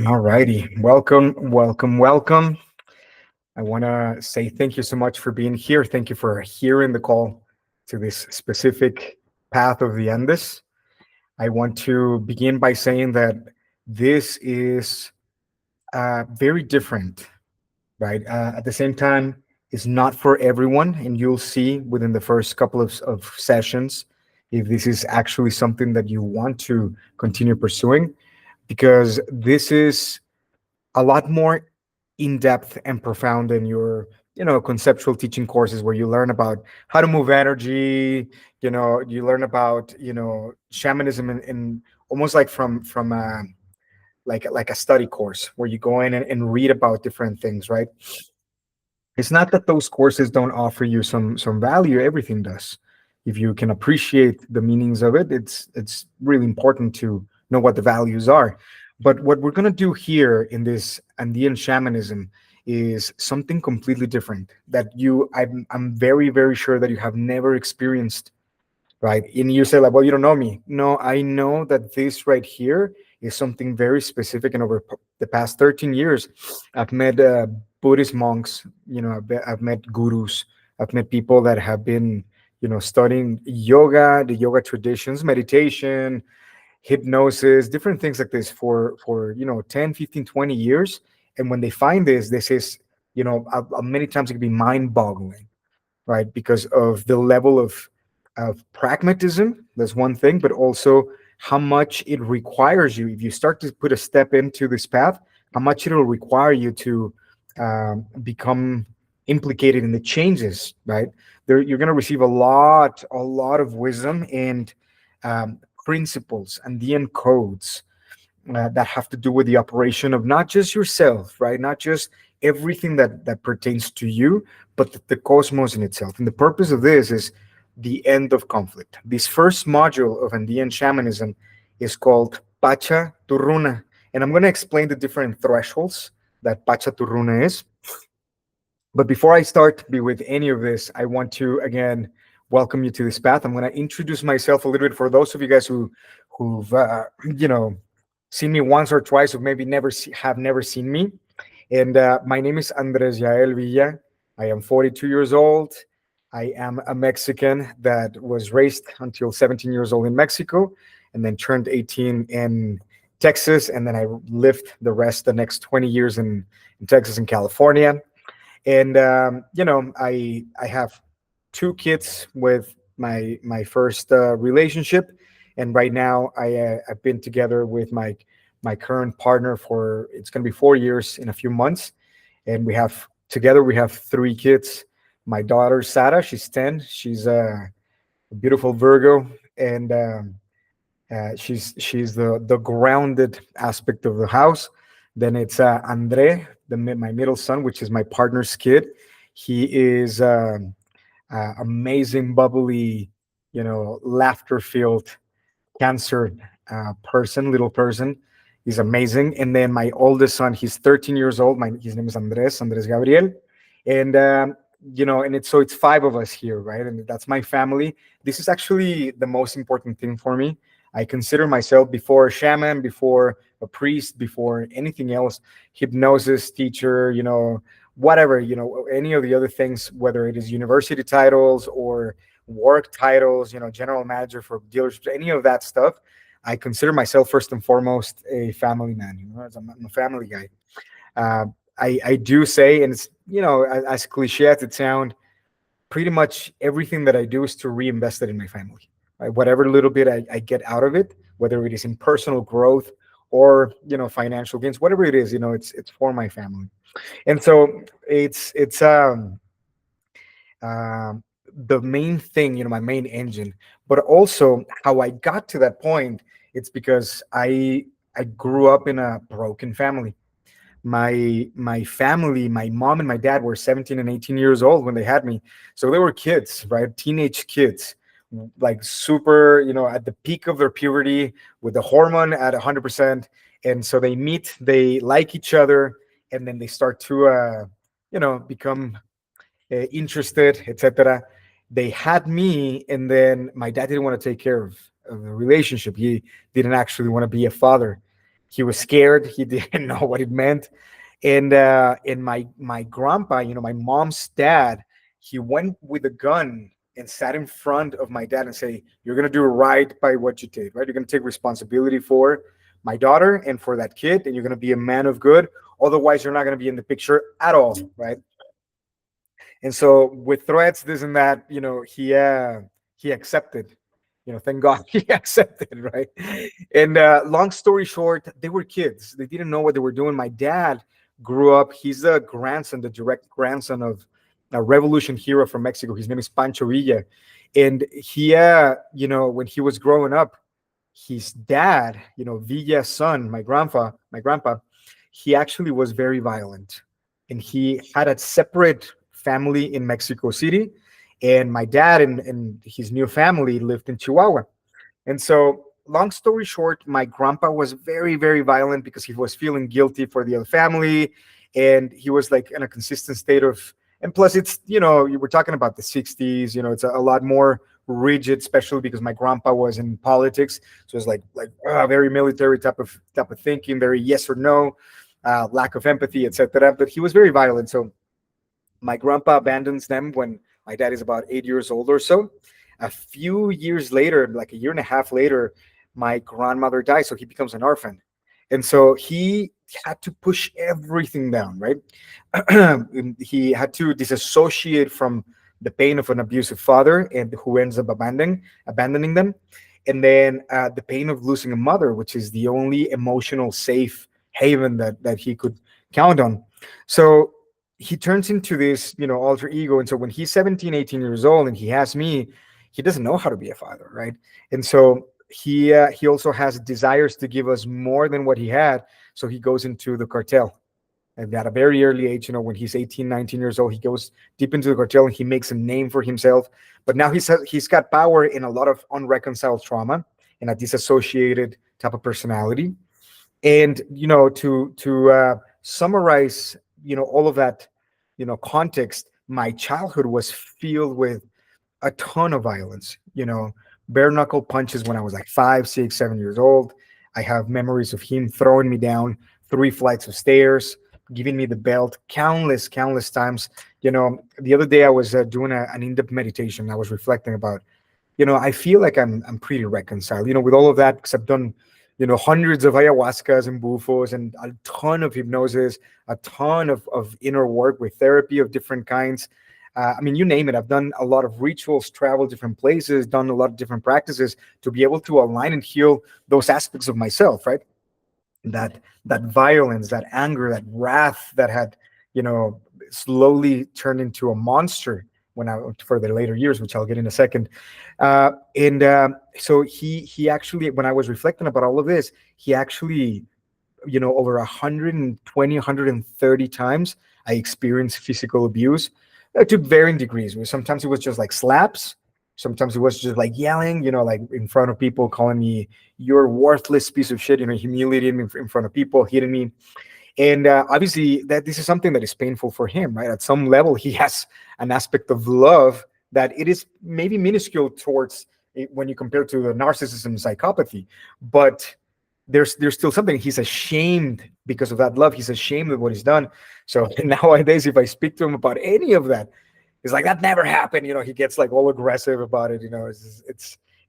All righty. Welcome, welcome, welcome. I want to say thank you so much for being here. Thank you for hearing the call to this specific path of the Andes. I want to begin by saying that this is very different, right? At the same time, it's not for everyone. And you'll see within the first couple of sessions if this is actually something that you want to continue pursuing, because this is a lot more in depth and profound than your conceptual teaching courses where you learn about how to move energy. You learn about shamanism in almost like from like a study course where you go in and read about different things, right? It's not that those courses don't offer you some value. Everything does. If you can appreciate the meanings of it, it's really important to know what the values are. But what we're going to do here in this Andean shamanism is something completely different that I'm very, very sure that you have never experienced, right? And you say like, well, you don't know me. No, I know that this right here is something very specific. And over the past 13 years, I've met Buddhist monks. I've met gurus. I've met people that have been, studying yoga, the yoga traditions, meditation, hypnosis, different things like this for 10, 15, 20 years. And when they find this is, many times it can be mind boggling, right? Because of the level of pragmatism, that's one thing, but also how much it requires you. If you start to put a step into this path, how much it'll require you to become implicated in the changes, right? You're going to receive a lot of wisdom and principles and the codes that have to do with the operation of not just yourself, right? Not just everything that pertains to you, but the cosmos in itself. And the purpose of this is the end of conflict. This first module of Andean shamanism is called Pacha Turruna. And I'm going to explain the different thresholds that Pacha Turruna is. But before I start with any of this, I want to again welcome you to this path. I'm going to introduce myself a little bit for those of you guys who've seen me once or twice, or maybe have never seen me. And my name is Andres Yael Villa. I am 42 years old. I am a Mexican that was raised until 17 years old in Mexico, and then turned 18 in Texas, and then I lived the next 20 years in Texas and California. And I have two kids with my first relationship, and right now I've been together with my current partner for, it's going to be 4 years in a few months, and we have three kids. My daughter Sarah, she's 10. She's a beautiful Virgo, and she's the grounded aspect of the house. Then it's Andre, my middle son, which is my partner's kid. He is amazing, bubbly, laughter-filled cancer little person. He's amazing. And then my oldest son, he's 13 years old. His name is Andres Gabriel. And, it's five of us here, right? And that's my family. This is actually the most important thing for me. I consider myself, before a shaman, before a priest, before anything else, hypnosis teacher, whatever, any of the other things, whether it is university titles or work titles, general manager for dealerships, any of that stuff. I consider myself first and foremost a family man. I'm a family guy. I do say, and it's, as cliche as it sounds, pretty much everything that I do is to reinvest it in my family. Right? Whatever little bit I get out of it, whether it is in personal growth or financial gains, whatever it is, it's for my family. And so it's the main thing, my main engine. But also how I got to that point, it's because I grew up in a broken family. My family, my mom and my dad were 17 and 18 years old when they had me. So they were kids, right? Teenage kids, like super, at the peak of their puberty, with the hormone at 100%. And so they meet, they like each other, and then they start to become interested, etc. They had me, and then my dad didn't want to take care of the relationship. He didn't actually want to be a father. He was scared. He didn't know what it meant. And my grandpa, my mom's dad, he went with a gun and sat in front of my dad and say, "You're gonna do right by what you did, right? You're gonna take responsibility for my daughter and for that kid, and you're gonna be a man of good. Otherwise, you're not gonna be in the picture at all, right?" And so with threats, this and that, he accepted. Thank God he accepted, right? And long story short, they were kids. They didn't know what they were doing. My dad grew up. He's the grandson, the direct grandson of a revolution hero from Mexico. His name is Pancho Villa, and when he was growing up, his dad, Villa's son, my grandpa, he actually was very violent, and he had a separate family in Mexico City, and my dad and his new family lived in Chihuahua. And so, long story short, my grandpa was very, very violent because he was feeling guilty for the other family. And he was like in a consistent state of, and plus, you were talking about the 60s, it's a lot more rigid, especially because my grandpa was in politics. So it's like very military type of thinking, very yes or no, lack of empathy, etc. But he was very violent. So my grandpa abandons them when my dad is about 8 years old or so. A few years later, like a year and a half later, my grandmother dies, so he becomes an orphan. And so he had to push everything down, right? He had to disassociate from the pain of an abusive father and who ends up abandoning them. And then the pain of losing a mother, which is the only emotional safe haven that he could count on. So he turns into this alter ego. And so when he's 17, 18 years old and he has me, he doesn't know how to be a father, right? And so he also has desires to give us more than what he had. So he goes into the cartel. And at a very early age, when he's 18, 19 years old, he goes deep into the cartel and he makes a name for himself. But now he's got power in a lot of unreconciled trauma and a disassociated type of personality. And to summarize all of that context, my childhood was filled with a ton of violence, bare knuckle punches when I was like 5, 6, 7 years old. I have memories of him throwing me down 3 flights of stairs, giving me the belt countless times. The other day I was doing an in-depth meditation. I was reflecting about, I feel like I'm pretty reconciled, with all of that, because I've done, hundreds of ayahuascas and bufos and a ton of hypnosis, a ton of inner work with therapy of different kinds. I mean, you name it. I've done a lot of rituals, traveled different places, done a lot of different practices to be able to align and heal those aspects of myself, right? That violence, that anger, that wrath that had, you know, slowly turned into a monster when I for the later years, which I'll get in a second. And so he actually, when I was reflecting about all of this, he actually, over 120, 130 times, I experienced physical abuse to varying degrees. Sometimes it was just like slaps. Sometimes it was just like yelling, like in front of people, calling me, "You're a worthless piece of shit," humiliating me in front of people, hitting me. And obviously, that this is something that is painful for him, right? At some level, he has an aspect of love that it is maybe minuscule towards it when you compare to the narcissism and psychopathy, but there's still something. He's ashamed because of that love. He's ashamed of what he's done. So nowadays, if I speak to him about any of that, he's like, "That never happened." He gets like all aggressive about it.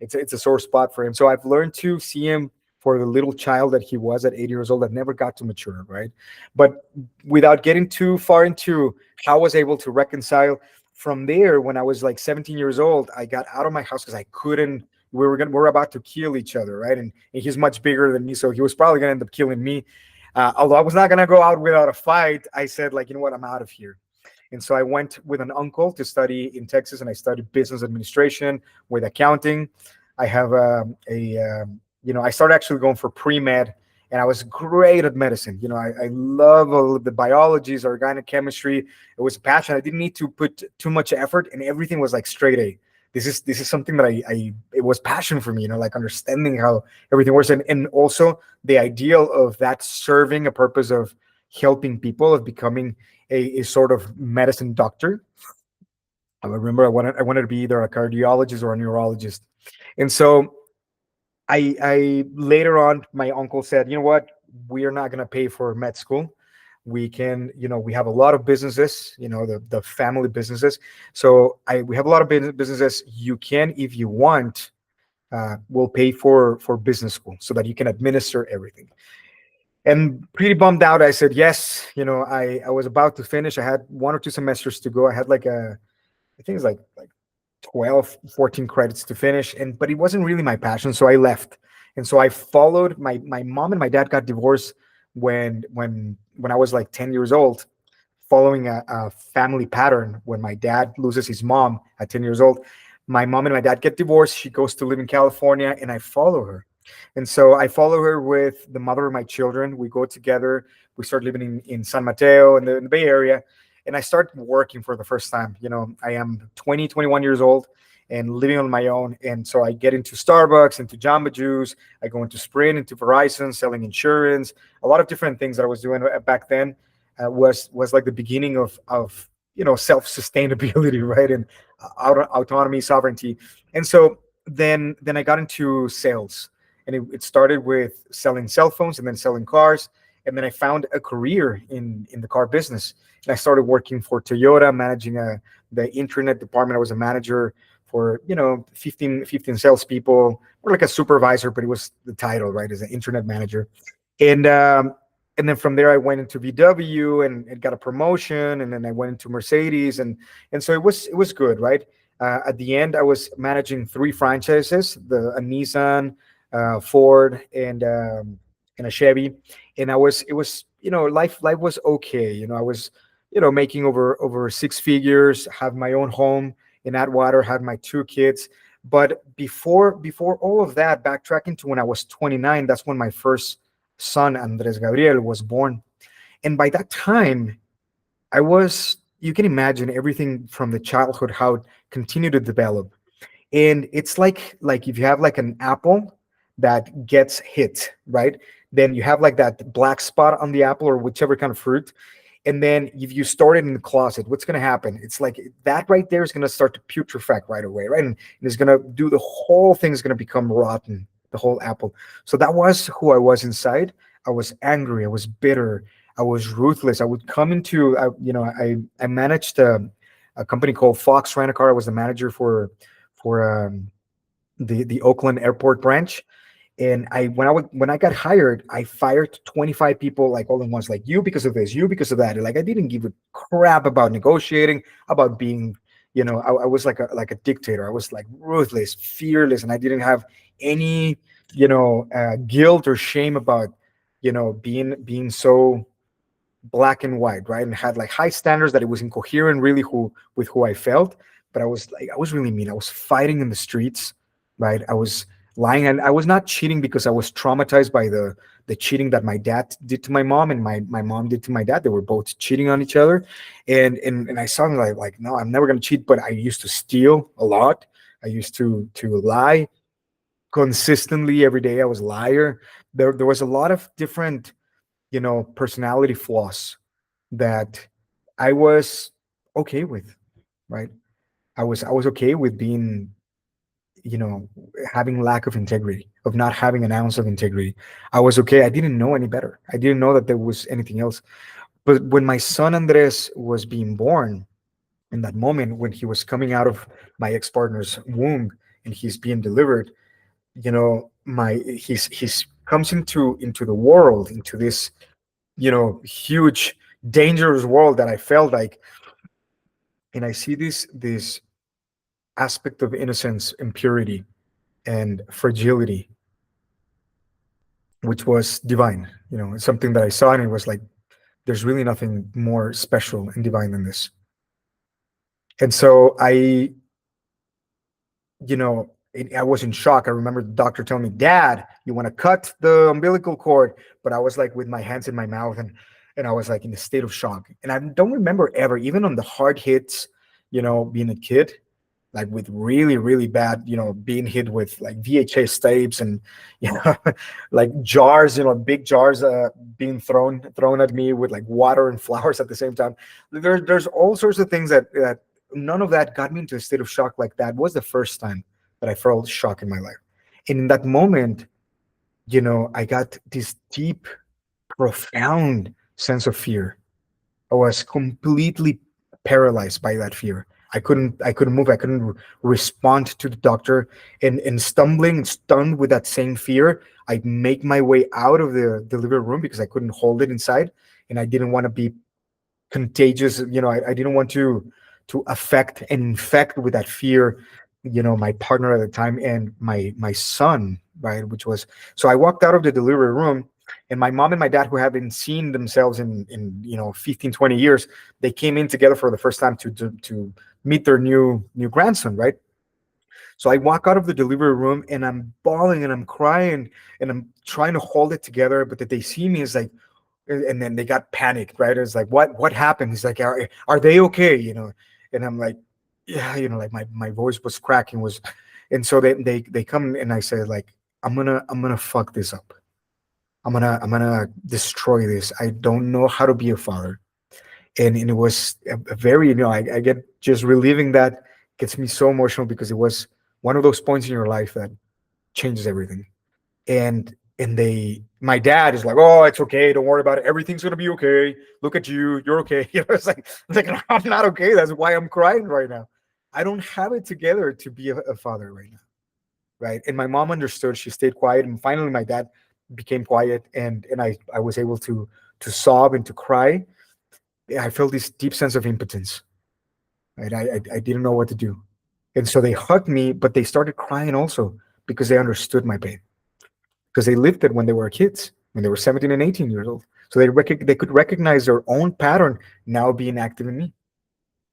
It's a sore spot for him. So I've learned to see him for the little child that he was at 8 years old that never got to mature, right? But without getting too far into how I was able to reconcile from there, when I was like 17 years old, I got out of my house because I couldn't. We were about to kill each other, right? And he's much bigger than me, so he was probably gonna end up killing me. Although I was not gonna go out without a fight, I said, like, you know what, I'm out of here. And so I went with an uncle to study in Texas, and I studied business administration with accounting. I have I started actually going for pre-med, and I was great at medicine. I love all of the biologies, organic chemistry. It was a passion. I didn't need to put too much effort, and everything was like straight A. This is something that it was passion for me, like understanding how everything works, and also the ideal of that serving a purpose of helping people, of becoming a sort of medicine doctor. I remember I wanted to be either a cardiologist or a neurologist. And so I later on, my uncle said, "You know what? we are not going to pay for med school. We can, we have a lot of businesses, the family businesses. So we have a lot of businesses. You can, if you want, we'll pay for business school so that you can administer everything. And pretty bummed out, I said yes. I was about to finish. I had 1 or 2 semesters to go. I had like I think it's like 12, 14 credits to finish, but it wasn't really my passion, so I left. And so I followed my mom and my dad got divorced when I was like 10 years old, following a family pattern. When my dad loses his mom at 10 years old, my mom and my dad get divorced. She goes to live in California, and I follow her. And so I follow her with the mother of my children. We go together. We start living in San Mateo in the Bay Area. And I start working for the first time. I am 20, 21 years old and living on my own. And so I get into Starbucks, into Jamba Juice. I go into Sprint, into Verizon, selling insurance, a lot of different things that I was doing back then. Was like the beginning of self sustainability, right, and autonomy, sovereignty. And so then I got into sales, and it started with selling cell phones and then selling cars, and then I found a career in the car business, and I started working for Toyota, managing the internet department. I was a manager for 15 salespeople, or like a supervisor, but it was the title, right, as an internet manager. And um, and then from there I went into VW and got a promotion, and then I went into Mercedes, and so it was good, right? At the end, I was managing 3 franchises: a Nissan, Ford, and a Chevy. And it was life was okay. I was making over 6 figures, have my own home in Atwater, had my 2 kids. But before all of that, backtracking to when I was 29, that's when my first son Andres Gabriel was born. And by that time, you can imagine everything from the childhood, how it continued to develop. And it's like if you have like an apple that gets hit, right? Then you have like that black spot on the apple, or whichever kind of fruit. And then if you store it in the closet, what's going to happen? It's like that right there is going to start to putrefact right away, right? And it's going to do the whole thing is going to become rotten, the whole apple. So that was who I was inside. I was angry. I was bitter. I was ruthless. I would come into, I managed a company called Fox Rent a Car. I was the manager for the Oakland Airport branch. And when I got hired, I fired 25 people like all at once, like you because of this, you because of that. Like I didn't give a crap about negotiating, about being, I was like a dictator. I was like ruthless, fearless, and I didn't have any, guilt or shame about, being so black and white, right? And had like high standards that it was incoherent really with who I felt. But I was really mean. I was fighting in the streets, right? I was lying, and I was not cheating because I was traumatized by the cheating that my dad did to my mom and my mom did to my dad. They were both cheating on each other. And I saw them like, no, I'm never gonna cheat. But I used to steal a lot. I used to lie consistently every day. I was a liar. There was a lot of different, personality flaws that I was okay with, right? I was okay with being, you know, having lack of integrity, of not having an ounce of integrity. I was okay. I didn't know any better. I didn't know that there was anything else. But when my son Andres was being born, in that moment when he was coming out of my ex-partner's womb and he's being delivered, he's comes into the world, into this, huge dangerous world that I felt like. And I see this aspect of innocence and purity and fragility, which was divine. It's something that I saw, and it was like, there's really nothing more special and divine than this. And so I was in shock. I remember the doctor telling me, "Dad, you want to cut the umbilical cord?" But I was like with my hands in my mouth, and I was like in a state of shock. And I don't remember ever, even on the hard hits, being a kid, like with really, really bad, being hit with like VHS tapes and, you know, like jars, big jars being thrown at me with like water and flowers at the same time. There's all sorts of things that none of that got me into a state of shock. Like that was the first time that I felt shock in my life. And in that moment, I got this deep profound sense of fear. I was completely paralyzed by that fear. I couldn't move. I couldn't respond to the doctor. And stumbling, stunned with that same fear, I'd make my way out of the delivery room because I couldn't hold it inside, and I didn't want to be contagious. I didn't want to affect and infect with that fear, my partner at the time and my son, right? Which was, so I walked out of the delivery room, and my mom and my dad, who haven't seen themselves in 15, 20 years, they came in together for the first time to meet their new grandson, right? So I walk out of the delivery room and I'm bawling and I'm crying and I'm trying to hold it together, but that they see me is like, and then they got panicked, right? It's like, what happened? He's like, are they okay? And I'm like, yeah, like my voice was cracking, and so they come and I said, like, I'm gonna fuck this up. I'm gonna destroy this. I don't know how to be a father. And it was a very, I get just reliving that gets me so emotional because it was one of those points in your life that changes everything. And my dad is like, oh, it's okay, don't worry about it, everything's gonna be okay, look at you, you're okay. It's like no, I'm not okay, that's why I'm crying right now. I don't have it together to be a father right now, right? And my mom understood, she stayed quiet, and finally my dad became quiet, and I was able to sob and to cry. I felt this deep sense of impotence, right? I didn't know what to do. And so they hugged me, but they started crying also because they understood my pain, because they lived it when they were kids, when they were 17 and 18 years old. So they could recognize their own pattern now being active in me,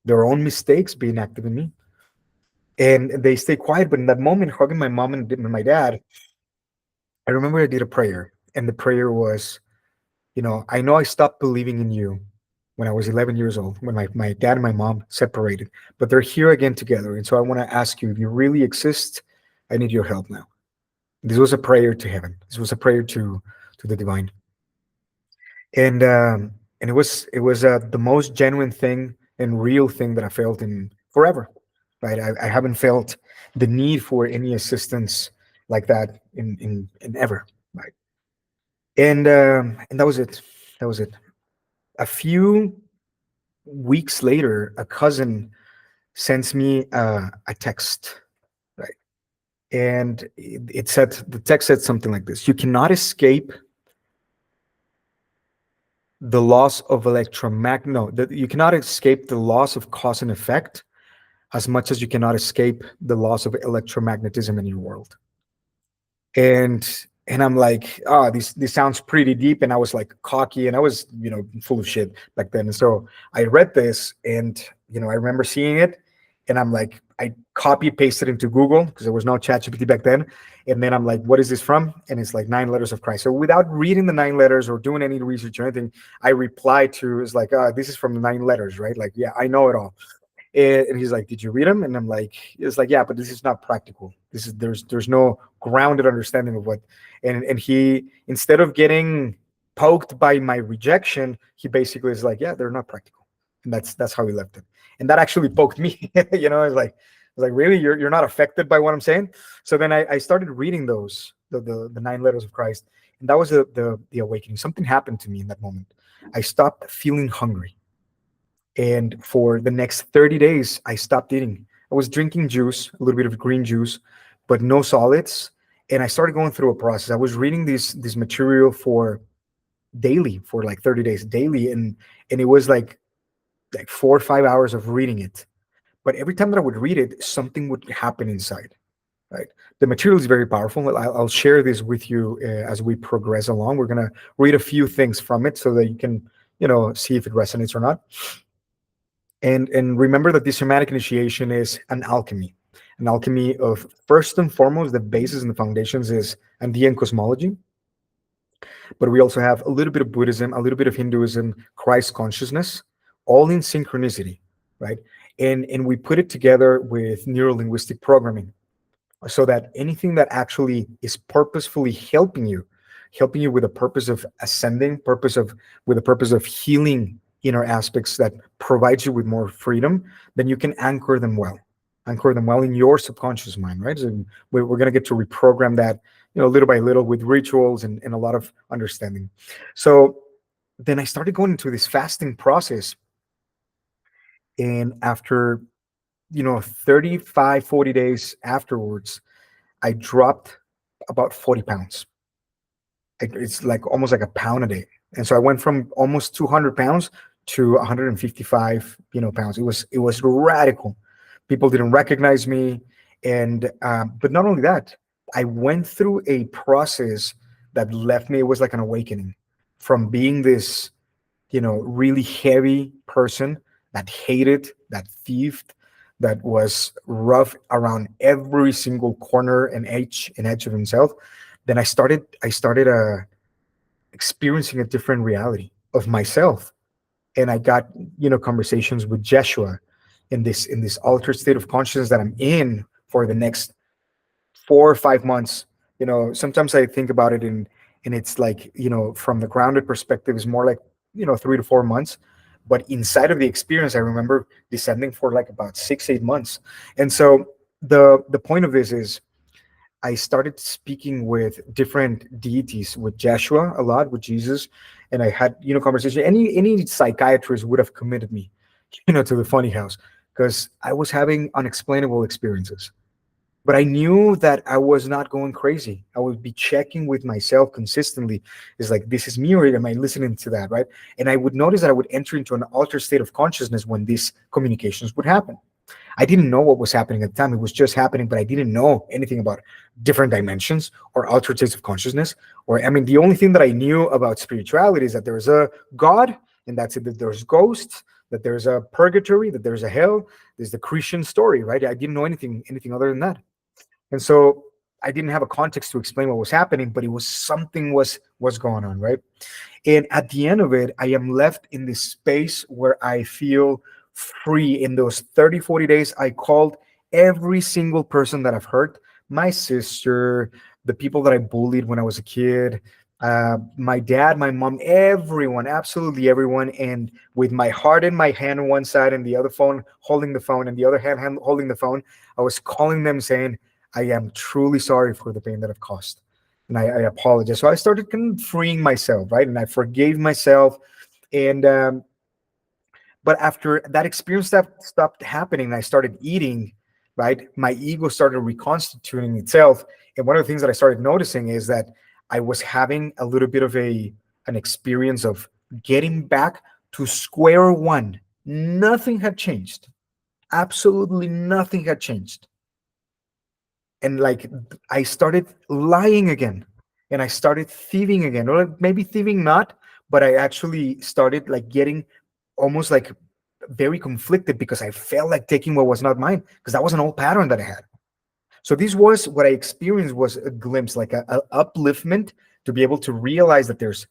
their own mistakes being active in me. And they stayed quiet. But in that moment, hugging my mom and my dad, I remember I did a prayer. And the prayer was, I know I stopped believing in you when I was 11 years old, when my dad and my mom separated, but they're here again together. And so I want to ask you, if you really exist, I need your help now. This was a prayer to heaven. This was a prayer to the divine. And it was the most genuine thing and real thing that I felt in forever, right? I haven't felt the need for any assistance like that in ever, right? And that was it. That was it. A few weeks later, a cousin sends me a text, right? And it said, the text said something like this: you cannot escape the loss of electromagnet. No, that you cannot escape the loss of cause and effect as much as you cannot escape the loss of electromagnetism in your world. And I'm like, oh, this sounds pretty deep. And I was like cocky, and I was, full of shit back then. And so I read this, and I remember seeing it, and I'm like, I copy pasted into Google because there was no ChatGPT back then. And then I'm like, what is this from? And it's like 9 letters of Christ. So without reading the 9 letters or doing any research or anything, I replied to, it's like, this is from the 9 letters, right? Like, yeah, I know it all. And he's like, did you read them? And I'm like, it's like, yeah, but this is not practical. This is, there's no grounded understanding of what. And he, instead of getting poked by my rejection, he basically is like, yeah, they're not practical. And that's how he left it. And that actually poked me. It's like, really, you're not affected by what I'm saying? So then I started reading those, the 9 letters of Christ. And that was the awakening. Something happened to me in that moment. I stopped feeling hungry. And for the next 30 days, I stopped eating. I was drinking juice, a little bit of green juice, but no solids. And I started going through a process. I was reading this material for daily, for like 30 days daily. And it was like 4 or 5 hours of reading it. But every time that I would read it, something would happen inside, right? The material is very powerful. I'll share this with you as we progress along. We're going to read a few things from it so that you can, see if it resonates or not. And remember that the shamanic initiation is an alchemy of, first and foremost, the basis and the foundations is Andean cosmology. But we also have a little bit of Buddhism, a little bit of Hinduism, Christ consciousness, all in synchronicity, right? And we put it together with neuro-linguistic programming, so that anything that actually is purposefully helping you with a purpose of ascending, with a purpose of healing inner aspects that provides you with more freedom, then you can anchor them well in your subconscious mind, right? So we're going to get to reprogram that little by little with rituals and a lot of understanding. So then I started going into this fasting process. And after, 35, 40 days afterwards, I dropped about 40 pounds. It's like almost like a pound a day. And so I went from almost 200 pounds to 155, pounds. It was radical. People didn't recognize me. And, but not only that, I went through a process that left me, it was like an awakening from being this, really heavy person that hated, that thieved, that was rough around every single corner and edge of himself. Then I started experiencing a different reality of myself. And I got, conversations with Jeshua in this altered state of consciousness that I'm in for the next 4 or 5 months. Sometimes I think about it, and it's like, from the grounded perspective, is more like, 3 to 4 months. But inside of the experience, I remember descending for like about 6, 8 months. And so the point of this is, I started speaking with different deities, with Joshua a lot, with Jesus, and I had, conversation. Any psychiatrist would have committed me, to the funny house, because I was having unexplainable experiences. But I knew that I was not going crazy. I would be checking with myself consistently. It's like, this is me, or am I listening to that, right? And I would notice that I would enter into an altered state of consciousness when these communications would happen. I didn't know what was happening at the time. It was just happening, but I didn't know anything about different dimensions or altered states of consciousness. Or, I mean, the only thing that I knew about spirituality is that there's a God, and that's it, that there's ghosts, that there's a purgatory, that there's a hell, there's the Christian story, right? I didn't know anything other than that. And so I didn't have a context to explain what was happening, but it was something was going on, right? And at the end of it, I am left in this space where I feel free. In those 30, 40 days, I called every single person that I've hurt, my sister, the people that I bullied when I was a kid, my dad, my mom, everyone, absolutely everyone. And with my heart in my hand on one side and the other phone holding the phone and the other hand holding the phone, I was calling them saying, I am truly sorry for the pain that I've caused. And I apologize. So I started kind of freeing myself, right? And I forgave myself. And but after that experience that stopped happening, and I started eating, right? My ego started reconstituting itself. And one of the things that I started noticing is that I was having a little bit of an experience of getting back to square one. Nothing had changed. Absolutely nothing had changed. And like, I started lying again, and I started thieving again, or maybe thieving not, but I actually started like getting almost like very conflicted, because I felt like taking what was not mine, because that was an old pattern that I had. So this was what I experienced, was a glimpse, like a upliftment, to be able to realize that there's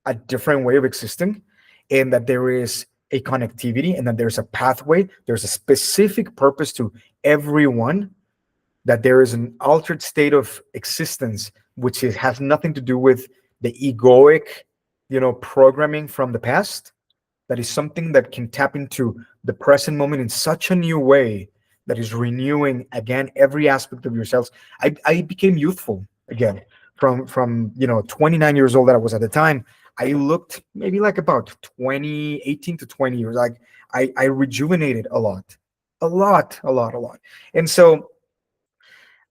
a different way of existing, and that there is a connectivity, and that there's a pathway, there's a specific purpose to everyone, that there is an altered state of existence, which has nothing to do with the egoic, programming from the past. That is something that can tap into the present moment in such a new way, that is renewing again every aspect of yourselves. I became youthful again from 29 years old that I was at the time. I looked maybe like about 20, 18 to 20 years. Like I rejuvenated a lot, a lot, a lot, a lot. And so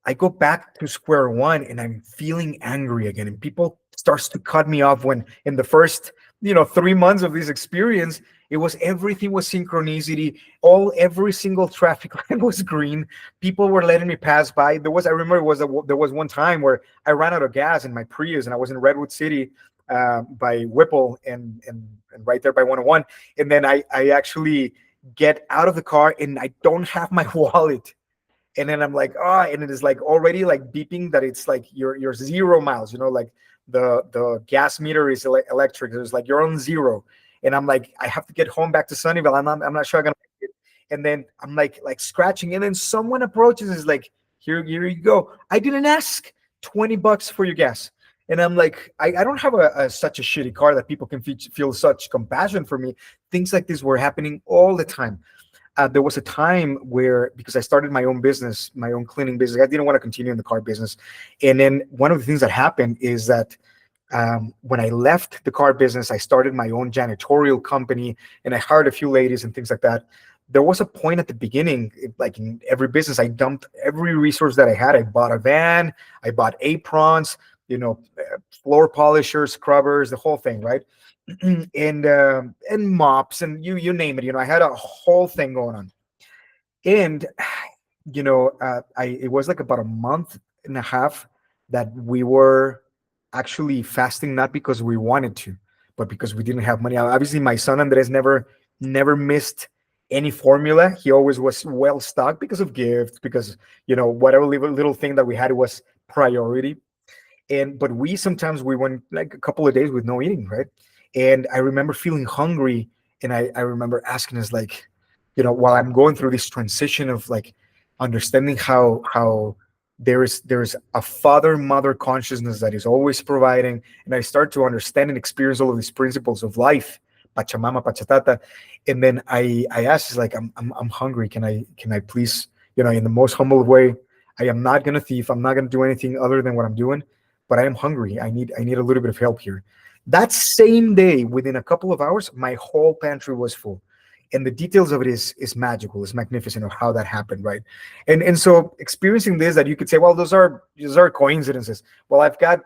I go back to square one, and I'm feeling angry again. And people starts to cut me off, when in the first, 3 months of this experience, it was, everything was synchronicity. Every single traffic light was green. People were letting me pass by. I remember there was one time where I ran out of gas in my Prius, and I was in Redwood City, by Whipple, and right there by 101. And then I actually get out of the car, and I don't have my wallet. And then I'm like, and it is like already like beeping that it's like you're 0 miles, like the gas meter is electric. It's like you're on 0. And I'm like, I have to get home back to Sunnyvale. I'm not sure I'm gonna make it. And then I'm like scratching, and then someone approaches, is like, here you go. I didn't ask $20 for your gas. And I'm like, I don't have such a shitty car that people can feel such compassion for me. Things like this were happening all the time. there was a time where, because I started my own business, my own cleaning business, I didn't want to continue in the car business. And then one of the things that happened is that when I left the car business, I started my own janitorial company, and I hired a few ladies and things like that. There was a point at the beginning, like in every business, I dumped every resource that I had. I bought a van, I bought aprons, floor polishers, scrubbers, the whole thing, right? And mops, and you name it. I had a whole thing going on. And I it was like about a month and a half that we were actually fasting, not because we wanted to, but because we didn't have money. Obviously, my son Andres never missed any formula. He always was well stocked because of gifts, because whatever little thing that we had was priority. And but we sometimes we went like a couple of days with no eating, right? And I remember feeling hungry, and I remember asking us, like, while I'm going through this transition of like understanding how there's a father mother consciousness that is always providing, and I start to understand and experience all of these principles of life, pachamama, pachatata. And then I asked, like, I'm hungry, can I please, in the most humble way, I am not gonna thief, I'm not gonna do anything other than what I'm doing, but I am hungry. I need a little bit of help here. That same day, within a couple of hours, my whole pantry was full. And the details of it is magical, is magnificent of how that happened, right? And so experiencing this, that you could say, well, those are coincidences. Well, I've got,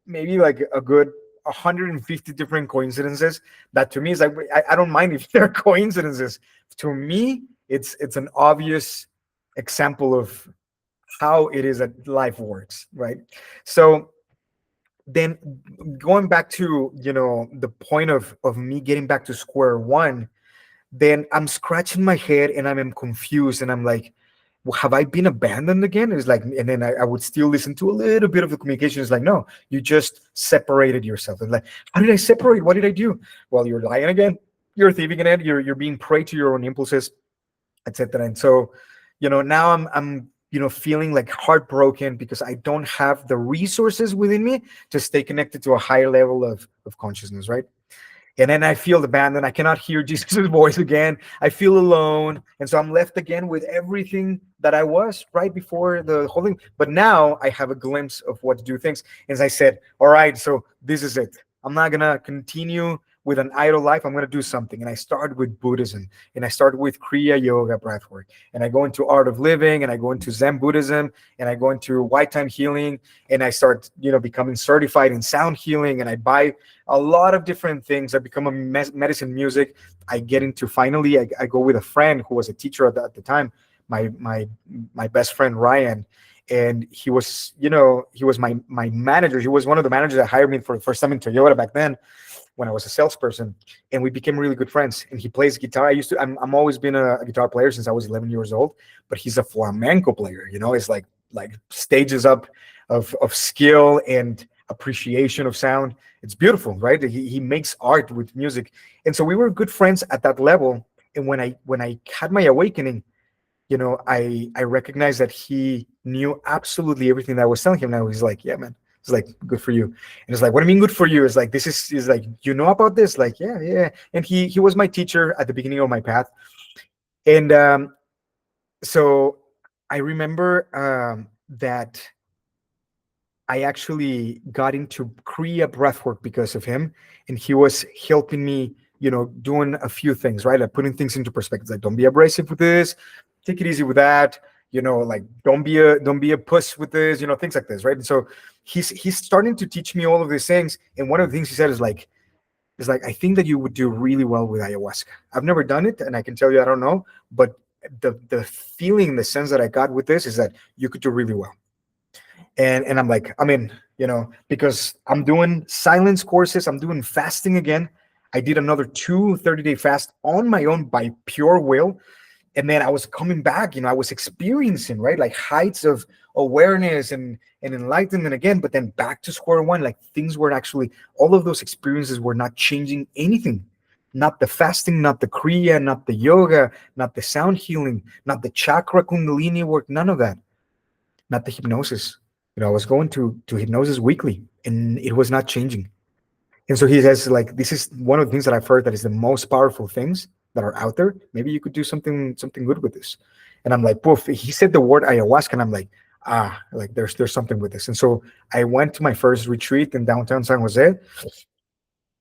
maybe like a good 150 different coincidences that to me is like, I don't mind if they're coincidences. To me, it's an obvious example of how it is that life works, right? So then, going back to the point of me getting back to square one, then I'm scratching my head and I'm confused, and I'm like, well, have I been abandoned again? It's like, and then I would still listen to a little bit of the communication. It's like, no, you just separated yourself. And like, how did I separate? What did I do? Well, you're lying again. You're thieving again. You're being prey to your own impulses, etc. And so, now I'm feeling like heartbroken because I don't have the resources within me to stay connected to a higher level of consciousness, right? And then I feel abandoned. I cannot hear Jesus' voice again. I feel alone. And so I'm left again with everything that I was right before the whole thing. But now I have a glimpse of what to do things. As I said, all right, so this is it. I'm not going to continue with an idle life. I'm going to do something. And I started with Buddhism, and I started with Kriya Yoga breathwork. And I go into Art of Living, and I go into Zen Buddhism, and I go into White Time Healing, and I start, becoming certified in sound healing. And I buy a lot of different things. I become a medicine music. I get into, finally, I go with a friend who was a teacher at the time, my best friend Ryan. And he was, he was my manager. He was one of the managers that hired me for the first time in Toyota back then, when I was a salesperson, and we became really good friends. And he plays guitar. I'm always been a guitar player since I was 11 years old, but he's a flamenco player. It's like stages up of skill and appreciation of sound. It's beautiful, right? He makes art with music. And so we were good friends at that level. And when I had my awakening, I recognized that he knew absolutely everything that I was telling him. Now he's like, yeah, man. It's like, good for you. And it's like, what do you mean good for you? It's like, is like, you know about this? Like, yeah. And he was my teacher at the beginning of my path. And so I remember that I actually got into Kriya breathwork because of him. And he was helping me, doing a few things, right? Like putting things into perspective. Like, don't be abrasive with this. Take it easy with that. Like, don't be a puss with this, things like this, right? And so he's starting to teach me all of these things. And one of the things he said is like, I think that you would do really well with ayahuasca. I've never done it, and I can tell you I don't know, but the feeling, the sense that I got with this is that you could do really well. And I'm like, I'm in, because I'm doing silence courses, I'm doing fasting again. I did another 30-day fast on my own by pure will. And then I was coming back, I was experiencing, right, like heights of awareness and enlightenment again, but then back to square one. Like, things were actually, all of those experiences were not changing anything. Not the fasting, not the Kriya, not the yoga, not the sound healing, not the chakra kundalini work, none of that. Not the hypnosis. I was going to hypnosis weekly, and it was not changing. And so he says, like, this is one of the things that I've heard that is the most powerful things that are out there. Maybe you could do something good with this. And I'm like, poof. He said the word ayahuasca, and I'm like, like there's something with this. And so I went to my first retreat in downtown San Jose,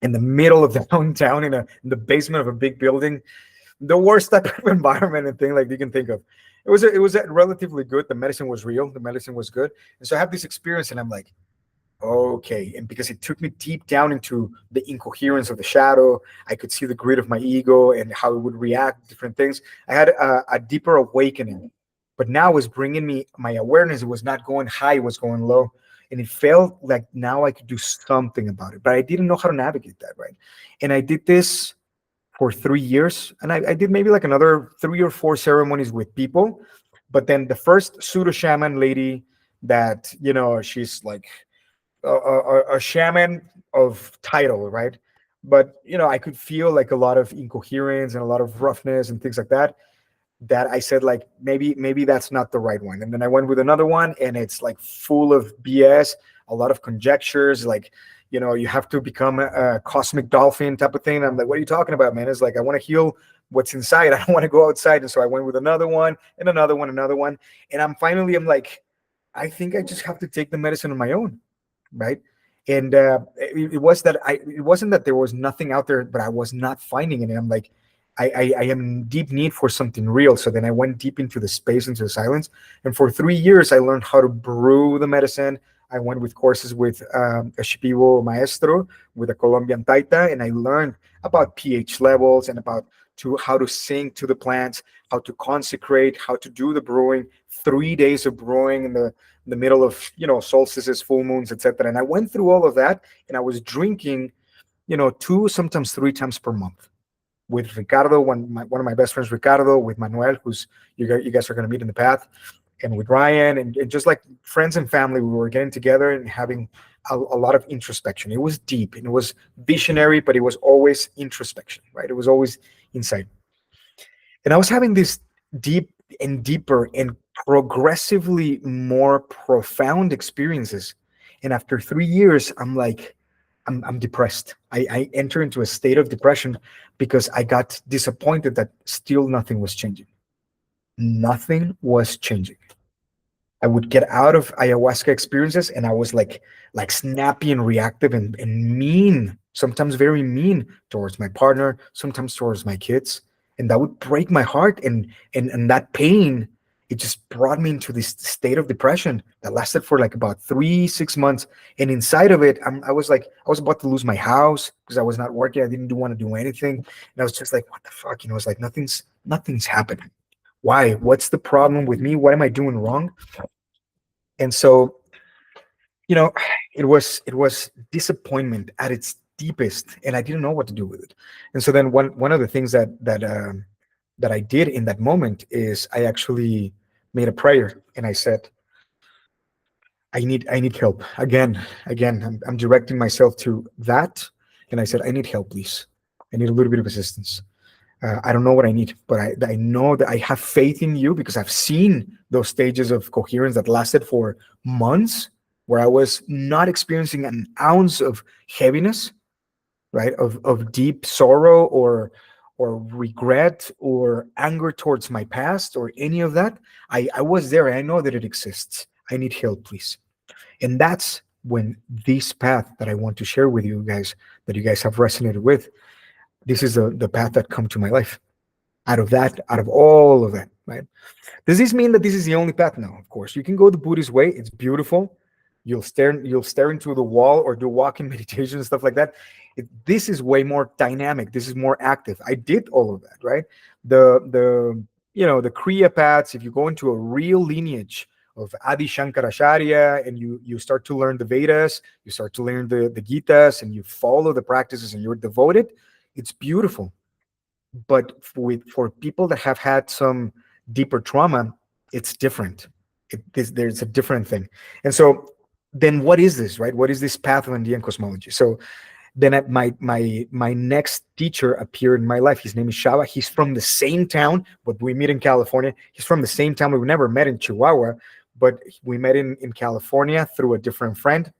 in the middle of downtown, in the basement of a big building, the worst type of environment and thing like you can think of. It was relatively good. The medicine was real. The medicine was good. And so I have this experience, and I'm like, okay. And because it took me deep down into the incoherence of the shadow, I could see the grid of my ego and how it would react to different things. I had a deeper awakening, but now it was bringing me my awareness. It was not going high, it was going low. And it felt like now I could do something about it, but I didn't know how to navigate that, right? And I did this for 3 years, and I did maybe like another 3 or 4 ceremonies with people. But then the first pseudo shaman lady, that she's like a shaman of title, right? But I could feel like a lot of incoherence and a lot of roughness and things like that. That I said, like, maybe that's not the right one. And then I went with another one, and it's like full of BS, a lot of conjectures, like, you have to become a cosmic dolphin type of thing. And I'm like, what are you talking about, man? It's like, I want to heal what's inside. I don't want to go outside. And so I went with another one and another one. And I'm like, I think I just have to take the medicine on my own, right? And it wasn't that there was nothing out there, but I was not finding it. And I'm like, I am in deep need for something real. So then I went deep into the space, into the silence. And for 3 years, I learned how to brew the medicine. I went with courses with a Shipibo maestro, with a Colombian Taita, and I learned about pH levels and about how to sing to the plants, how to consecrate, how to do the brewing. 3 days of brewing in the middle of solstices, full moons, etc. And I went through all of that, and I was drinking, 2, sometimes 3 times per month, with Ricardo, one of my best friends, Ricardo, with Manuel, who's you guys are going to meet in the path, and with Ryan, and just like friends and family, we were getting together and having a lot of introspection. It was deep and it was visionary, but it was always introspection, right? It was always inside. And I was having this deep and deeper and progressively more profound experiences. And after 3 years, I'm like, I'm depressed. I enter into a state of depression because I got disappointed that still nothing was changing. Nothing was changing. I would get out of ayahuasca experiences, and I was like snappy and reactive and mean, sometimes very mean towards my partner, sometimes towards my kids. And that would break my heart. And that pain, it just brought me into this state of depression that lasted for like about 3, 6 months. And inside of it, I was about to lose my house because I was not working. I didn't want to do anything. And I was just like, what the fuck? It's like nothing's happening. Why? What's the problem with me? What am I doing wrong? And so, you know, it was disappointment at its deepest, and I didn't know what to do with it. And so then one of the things that I did in that moment is I actually made a prayer, and I said, I need help again. I'm directing myself to that, and I said, I need help, please. I need a little bit of assistance. I don't know what I need, but I know that I have faith in you because I've seen those stages of coherence that lasted for months, where I was not experiencing an ounce of heaviness, right? Of deep sorrow or regret or anger towards my past or any of that. I was there. I know that it exists. I need help, please. And that's when this path that I want to share with you guys, that you guys have resonated with, this is the path that come to my life. Out of all of that, right? Does this mean that this is the only path? No, of course. You can go the Buddhist way. It's beautiful. You'll stare into the wall or do walking meditation and stuff like that. This is way more dynamic. This is more active. I did all of that, right? The Kriya paths, if you go into a real lineage of Adi Shankaracharya and you start to learn the Vedas, you start to learn the Gitas, and you follow the practices and you're devoted, it's beautiful. But for people that have had some deeper trauma, it's different. There's a different thing. And so then what is this, right? What is this path of Andean cosmology? So then my next teacher appeared in my life. His name is Shava. He's from the same town, but we meet in California. He's from the same town. We've never met in Chihuahua, but we met in California through a different friend.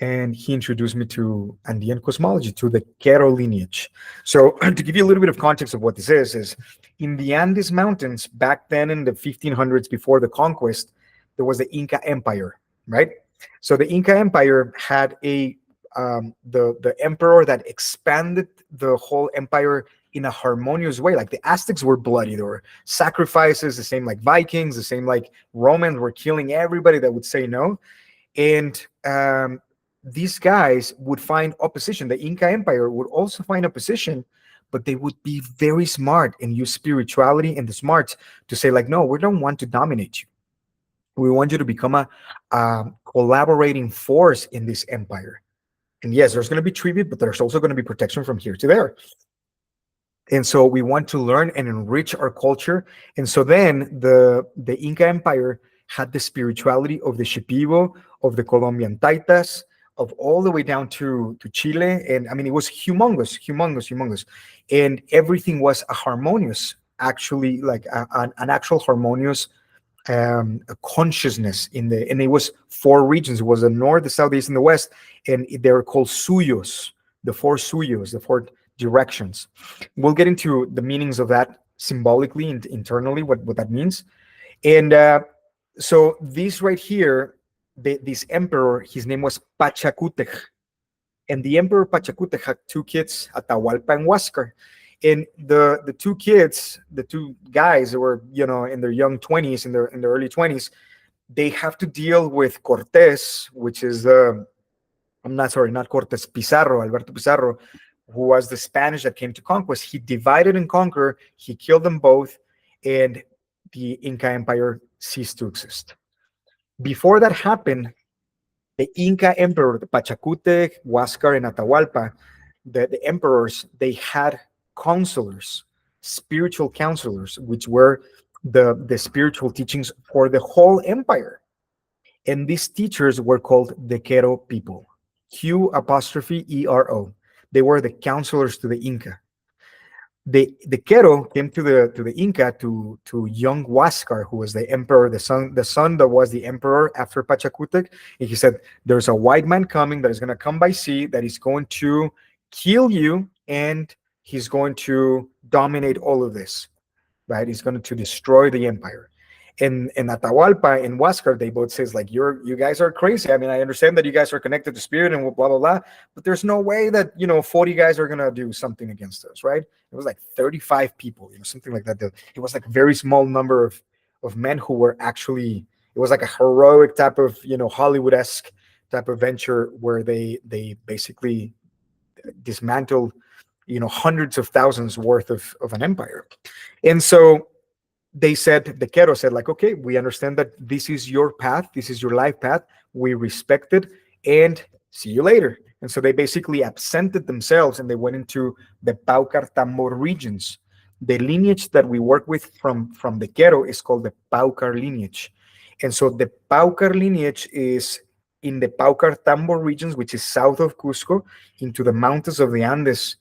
and he introduced me to Andean cosmology, to the Quero lineage. So, to give you a little bit of context of what this is in the Andes Mountains back then in the 1500s, before the conquest, there was the Inca Empire, right? So the Inca Empire had a the emperor that expanded the whole empire in a harmonious way. Like the Aztecs were bloody, there were sacrifices, the same like Vikings, the same like Romans were killing everybody that would say no. And these guys would find opposition. The Inca Empire would also find opposition, but they would be very smart and use spirituality and the smarts to say, like, no, we don't want to dominate you. We want you to become a collaborating force in this empire. And yes, there's going to be tribute, but there's also going to be protection from here to there. And so we want to learn and enrich our culture. And so then the Inca Empire had the spirituality of the Shipibo, of the Colombian Taitas, of all the way down to Chile. And I mean, it was humongous, humongous, humongous. And everything was a harmonious, actually, like an actual harmonious a consciousness in the, and it was four regions. It was the north, the south, the east, and the west. And they were called suyos, the four directions. We'll get into the meanings of that symbolically and internally, what that means. And so this right here, this emperor, his name was Pachacutec. And the emperor Pachacutec had two kids, Atahualpa and Huáscar. And the two kids, the two guys that were, in their young 20s, in their early 20s, they have to deal with Cortés, which is not Cortés, Pizarro, Alberto Pizarro, who was the Spanish that came to conquest. He divided and conquered, he killed them both, and the Inca Empire ceased to exist. Before that happened, the Inca emperor, the Pachacutec, Huáscar, and Atahualpa, the emperors, they had counselors, spiritual counselors, which were the spiritual teachings for the whole empire. And these teachers were called the Quero people, Q''ERO. They were the counselors to the Inca. The Quero came to the Inca to young Huáscar, who was the emperor, the son that was the emperor after Pachacutec, and he said, "There's a white man coming that is going to come by sea, that is going to kill you, and he's going to dominate all of this, right? He's going to destroy the empire." And Atahualpa and Huáscar, they both says, like, you guys are crazy. I mean, I understand that you guys are connected to spirit and blah blah blah, but there's no way that 40 guys are gonna do something against us, right? It was like 35 people, something like that. It was like a very small number of men who were actually. It was like a heroic type of Hollywood-esque type of venture where they basically dismantled hundreds of thousands worth of an empire. And so they said, the Quero said, like, okay, we understand that this is your path, this is your life path, we respect it, and see you later. And so they basically absented themselves and they went into the Paucar Tambor regions. The lineage that we work with from the Quero is called the Paucar lineage. And so the Paucar lineage is in the Paucar Tambor regions, which is south of Cusco, into the mountains of the Andes.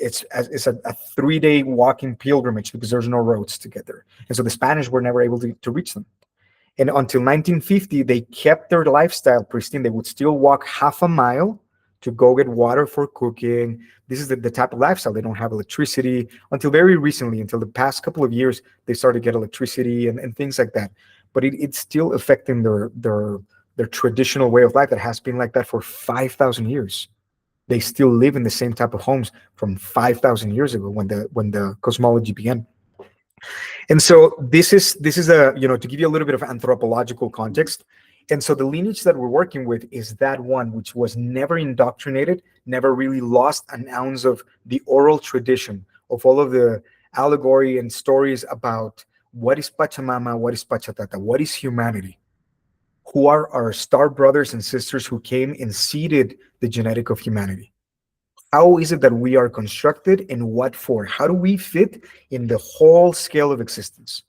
It's a 3-day walking pilgrimage because there's no roads to get there. And so the Spanish were never able to reach them. And until 1950, they kept their lifestyle pristine. They would still walk half a mile to go get water for cooking. This is the type of lifestyle. They don't have electricity until very recently, until the past couple of years, they started to get electricity and things like that. But it's still affecting their traditional way of life that has been like that for 5,000 years. They still live in the same type of homes from 5,000 years ago when the cosmology began. And so this is a to give you a little bit of anthropological context. And so the lineage that we're working with is that one which was never indoctrinated, never really lost an ounce of the oral tradition of all of the allegory and stories about what is Pachamama, what is Pachatata, what is humanity, who are our star brothers and sisters who came and seeded the genetic of humanity. How is it that we are constructed and what for? How do we fit in the whole scale of existence?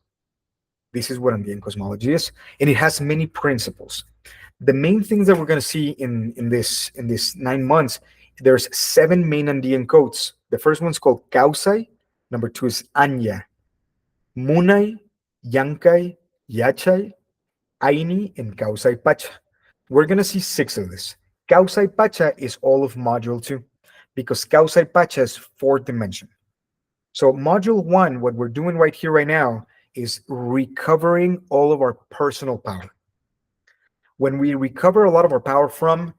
This is what Andean cosmology is, and it has many principles. The main things that we're going to see in this 9 months, there's 7 main Andean codes. The first one's called Kausai. Number 2 is Anya, Munai, Yankai, Yachai, Aini, and Kausai Pacha. We're going to see 6 of this. Causa y Pacha is all of module 2 because Causa y Pacha is fourth dimension. So module 1, what we're doing right here, right now, is recovering all of our personal power. When we recover a lot of our power from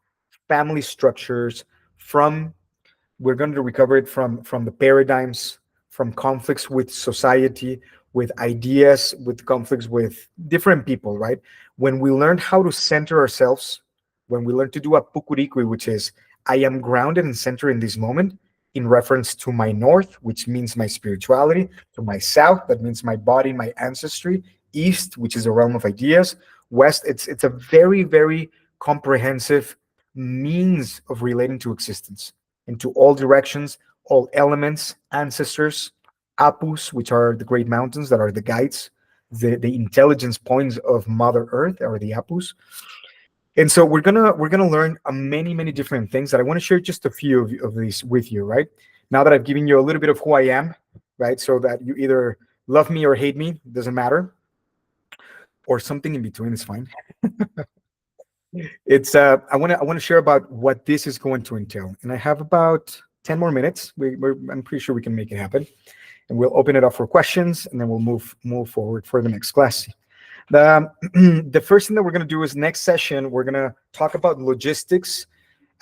family structures, from we're going to recover it from the paradigms, from conflicts with society, with ideas, with conflicts with different people, right? When we learn how to center ourselves, when we learn to do a pukurikui, which is I am grounded and centered in this moment, in reference to my north, which means my spirituality, to my south, that means my body, my ancestry, east, which is the realm of ideas, west, it's a very, very comprehensive means of relating to existence into all directions, all elements, ancestors, apus, which are the great mountains that are the guides, the intelligence points of Mother Earth, or the apus. And so we're gonna learn many different things that I want to share just a few of these with you, right? Now that I've given you a little bit of who I am, right? So that you either love me or hate me, doesn't matter, or something in between is fine. It's I want to share about what this is going to entail, and I have about 10 more minutes. I'm pretty sure we can make it happen, and we'll open it up for questions, and then we'll move forward for the next class. The the first thing that we're going to do is next session we're going to talk about logistics,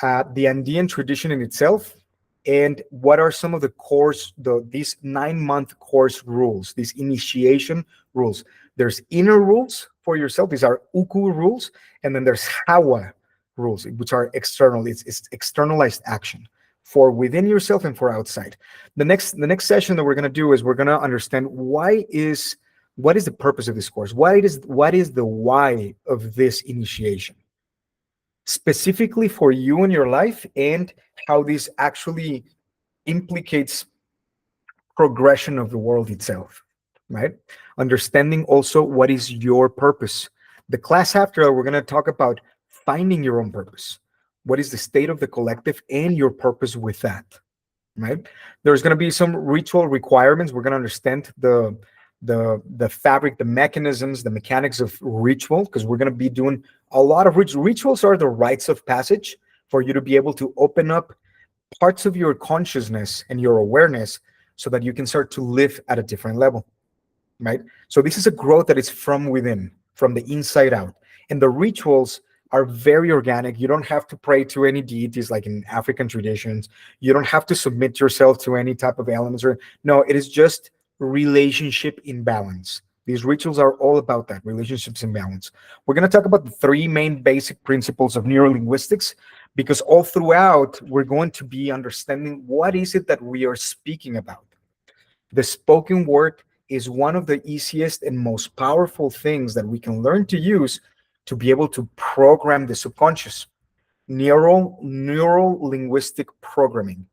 the Andean tradition in itself, and what are some of the course these 9-month course rules, these initiation rules. There's inner rules for yourself. These are uku rules, and then there's hawa rules, which are external. It's externalized action for within yourself and for outside. The next session that we're going to do is we're going to understand what is the purpose of this course. What is the why of this initiation, specifically for you in your life, and how this actually implicates progression of the world itself, right? Understanding also what is your purpose. The class after, we're going to talk about finding your own purpose. What is the state of the collective and your purpose with that, right? There's going to be some ritual requirements. We're going to understand the fabric, the mechanisms, the mechanics of ritual, because we're going to be doing a lot of rituals are the rites of passage for you to be able to open up parts of your consciousness and your awareness so that you can start to live at a different level, right? So this is a growth that is from within, from the inside out. And the rituals are very organic. You don't have to pray to any deities like in African traditions. You don't have to submit yourself to any type of elements. No, it is just relationship in balance. These rituals are all about that, relationships in balance. We're going to talk about the 3 main basic principles of neurolinguistics, because all throughout we're going to be understanding what is it that we are speaking about. The spoken word is one of the easiest and most powerful things that we can learn to use to be able to program the subconscious. Neural linguistic programming,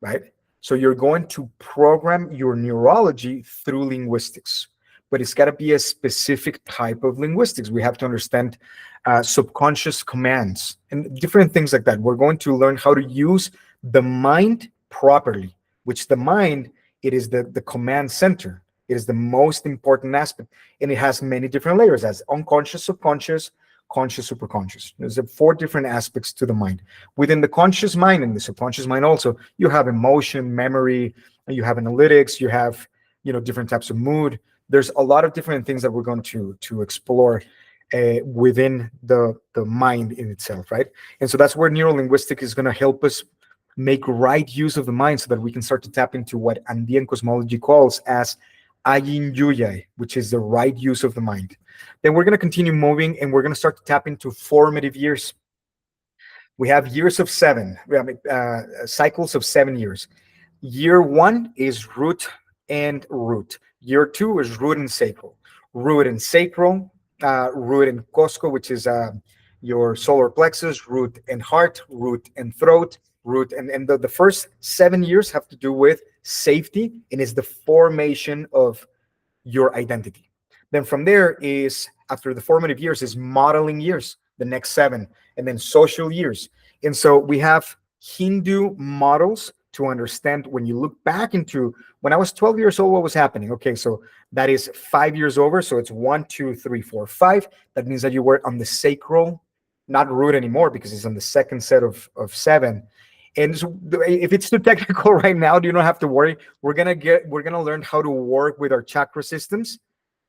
right? So you're going to program your neurology through linguistics, but it's got to be a specific type of linguistics. We have to understand subconscious commands and different things like that. We're going to learn how to use the mind properly, which the mind, it is the command center. It is the most important aspect, and it has many different layers, as unconscious, subconscious, conscious, superconscious. There's 4 different aspects to the mind. Within the conscious mind and the subconscious mind also, you have emotion, memory, you have analytics, you have different types of mood. There's a lot of different things that we're going to explore within the mind in itself, right? And so that's where neurolinguistic is going to help us make right use of the mind, so that we can start to tap into what Andean cosmology calls as Ayin Yuyai, which is the right use of the mind. Then we're going to continue moving, and we're going to start to tap into formative years. We have years of 7. We have cycles of 7 years. Year 1 is root and root. Year 2 is root and sacral. Root and sacral, root and Cosco, which is your solar plexus, root and heart, root and throat, root. And the first 7 years have to do with safety, and is the formation of your identity. Then from there is, after the formative years, is modeling years, the next 7, and then social years. And so we have Hindu models to understand, when you look back into when I was 12 years old, what was happening. Okay, so that is 5 years over. So it's 1, 2, 3, 4, 5. That means that you were on the sacral not root anymore because it's on the second set of seven. And so if it's too technical right now, you don't have to worry. We're gonna learn how to work with our chakra systems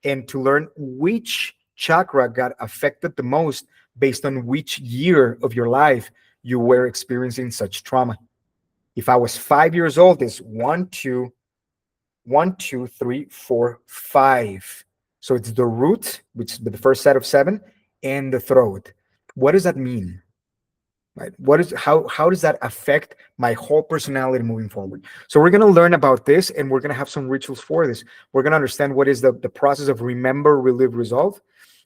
and to learn which chakra got affected the most based on which year of your life you were experiencing such trauma. If I was 5 years old, it's 1, 2, 1, 2, 3, 4, 5. So it's the root, which is the first set of seven, and the throat. What does that mean? Right? How does that affect my whole personality moving forward? So we're going to learn about this, and we're going to have some rituals for this. We're going to understand what is the process of remember, relive, resolve,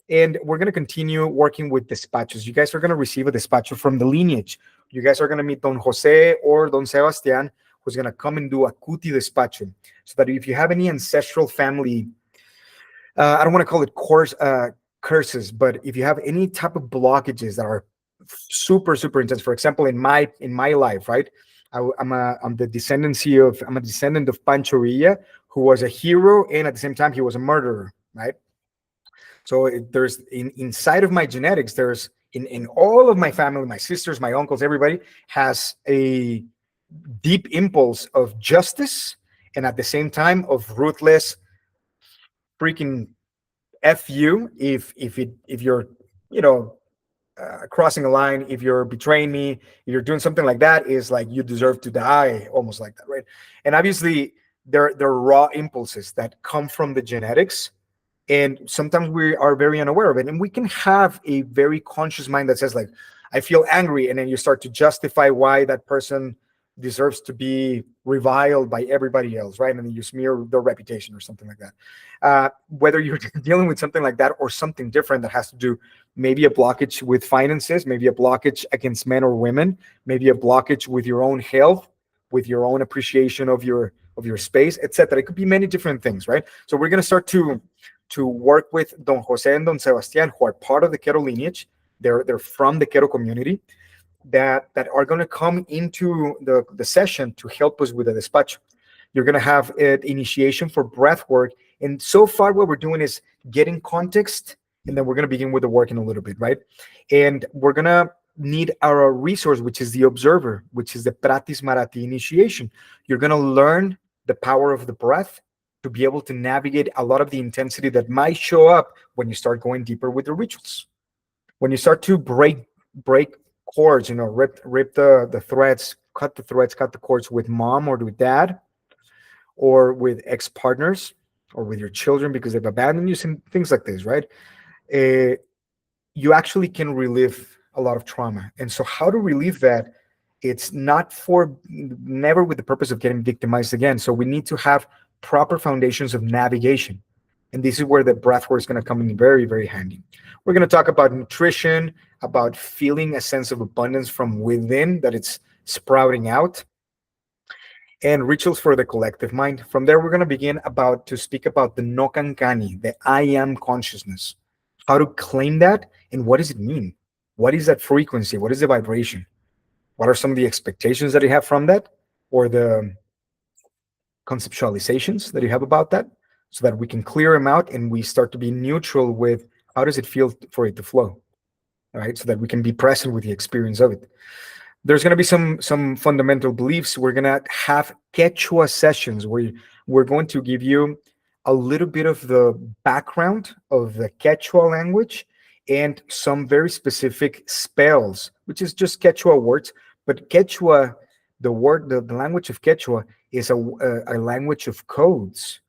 and we're going to continue working with despachos. You guys are going to receive a despacho from the lineage. You guys are going to meet Don Jose or Don Sebastian, who's going to come and do a kuti despacho, so that if you have any ancestral family, I don't want to call it curses, but if you have any type of blockages that are super super intense, for example, in my life, right, I'm the descendancy of I'm a descendant of Pancho Villa, who was a hero and at the same time he was a murderer, right? So there's inside of my genetics, there's in all of my family, my sisters, my uncles, everybody has a deep impulse of justice and at the same time of ruthless freaking f you if you're, you know, crossing a line, if you're betraying me, if you're doing something like that, is like you deserve to die, almost like that, right? And obviously they're raw impulses that come from the genetics, and sometimes we are very unaware of it, and we can have a very conscious mind that says like, I feel angry, and then you start to justify why that person deserves to be reviled by everybody else, right? And then you smear their reputation or something like that. Whether you're dealing with something like that or something different that has to do, maybe a blockage with finances, maybe a blockage against men or women, maybe a blockage with your own health, with your own appreciation of your space, etc. It could be many different things, right? So we're going to start to work with Don Jose and Don Sebastian, who are part of the Quero lineage. They're from the Quero community, that are going to come into the session to help us with the despacho. You're going to have an initiation for breath work. And so far, what we're doing is getting context, and then we're going to begin with the work in a little bit, right? And we're going to need our resource, which is the observer, which is the Pratis Marathi initiation. You're going to learn the power of the breath to be able to navigate a lot of the intensity that might show up when you start going deeper with the rituals. When you start to break cords, you know, rip the threads, cut the cords with mom or with dad, or with ex-partners, or with your children because they've abandoned you, some things like this, right? You actually can relive a lot of trauma. And so how to relieve that? It's never with the purpose of getting victimized again. So we need to have proper foundations of navigation. And this is where the breath work is going to come in very, very handy. We're going to talk about nutrition, about feeling a sense of abundance from within, that it's sprouting out, and rituals for the collective mind. From there, we're going to begin to speak about the no kankani, the I am consciousness, how to claim that, and what does it mean? What is that frequency? What is the vibration? What are some of the expectations that you have from that, or the conceptualizations that you have about that, so that we can clear them out and we start to be neutral with how does it feel for it to flow, all right? So that we can be present with the experience of it. There's going to be some fundamental beliefs. We're going to have Quechua sessions where we're going to give you a little bit of the background of the Quechua language and some very specific spells, which is just Quechua words. But Quechua, the language of Quechua is a language of codes,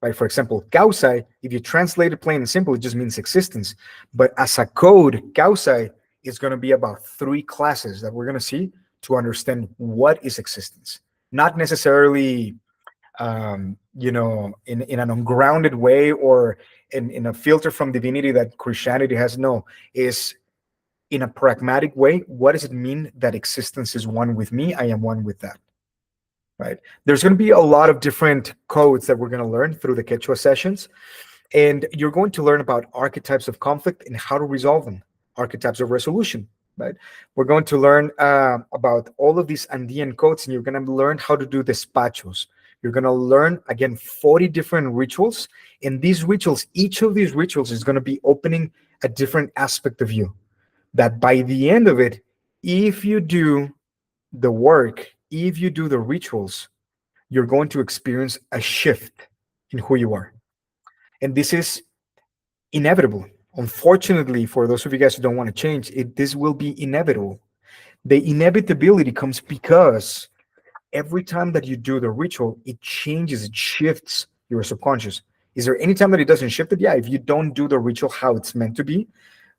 right? For example, Kausai, if you translate it plain and simple, it just means existence. But as a code, Kausai is going to be about 3 classes that we're going to see to understand what is existence. Not necessarily, in an ungrounded way or in a filter from divinity that Christianity has. No, is in a pragmatic way. What does it mean that existence is one with me? I am one with that. Right? There's going to be a lot of different codes that we're going to learn through the Quechua sessions. And you're going to learn about archetypes of conflict and how to resolve them, archetypes of resolution, right? We're going to learn about all of these Andean codes, and you're going to learn how to do despachos. You're going to learn, again, 40 different rituals. And these rituals, each of these rituals is going to be opening a different aspect of you. that by the end of it, if you do the work, if you do the rituals, you're going to experience a shift in who you are. And this is inevitable. Unfortunately, for those of you guys who don't want to change, this will be inevitable. The inevitability comes because every time that you do the ritual, it changes, it shifts your subconscious. Is there any time that it doesn't shift it? Yeah, if you don't do the ritual how it's meant to be.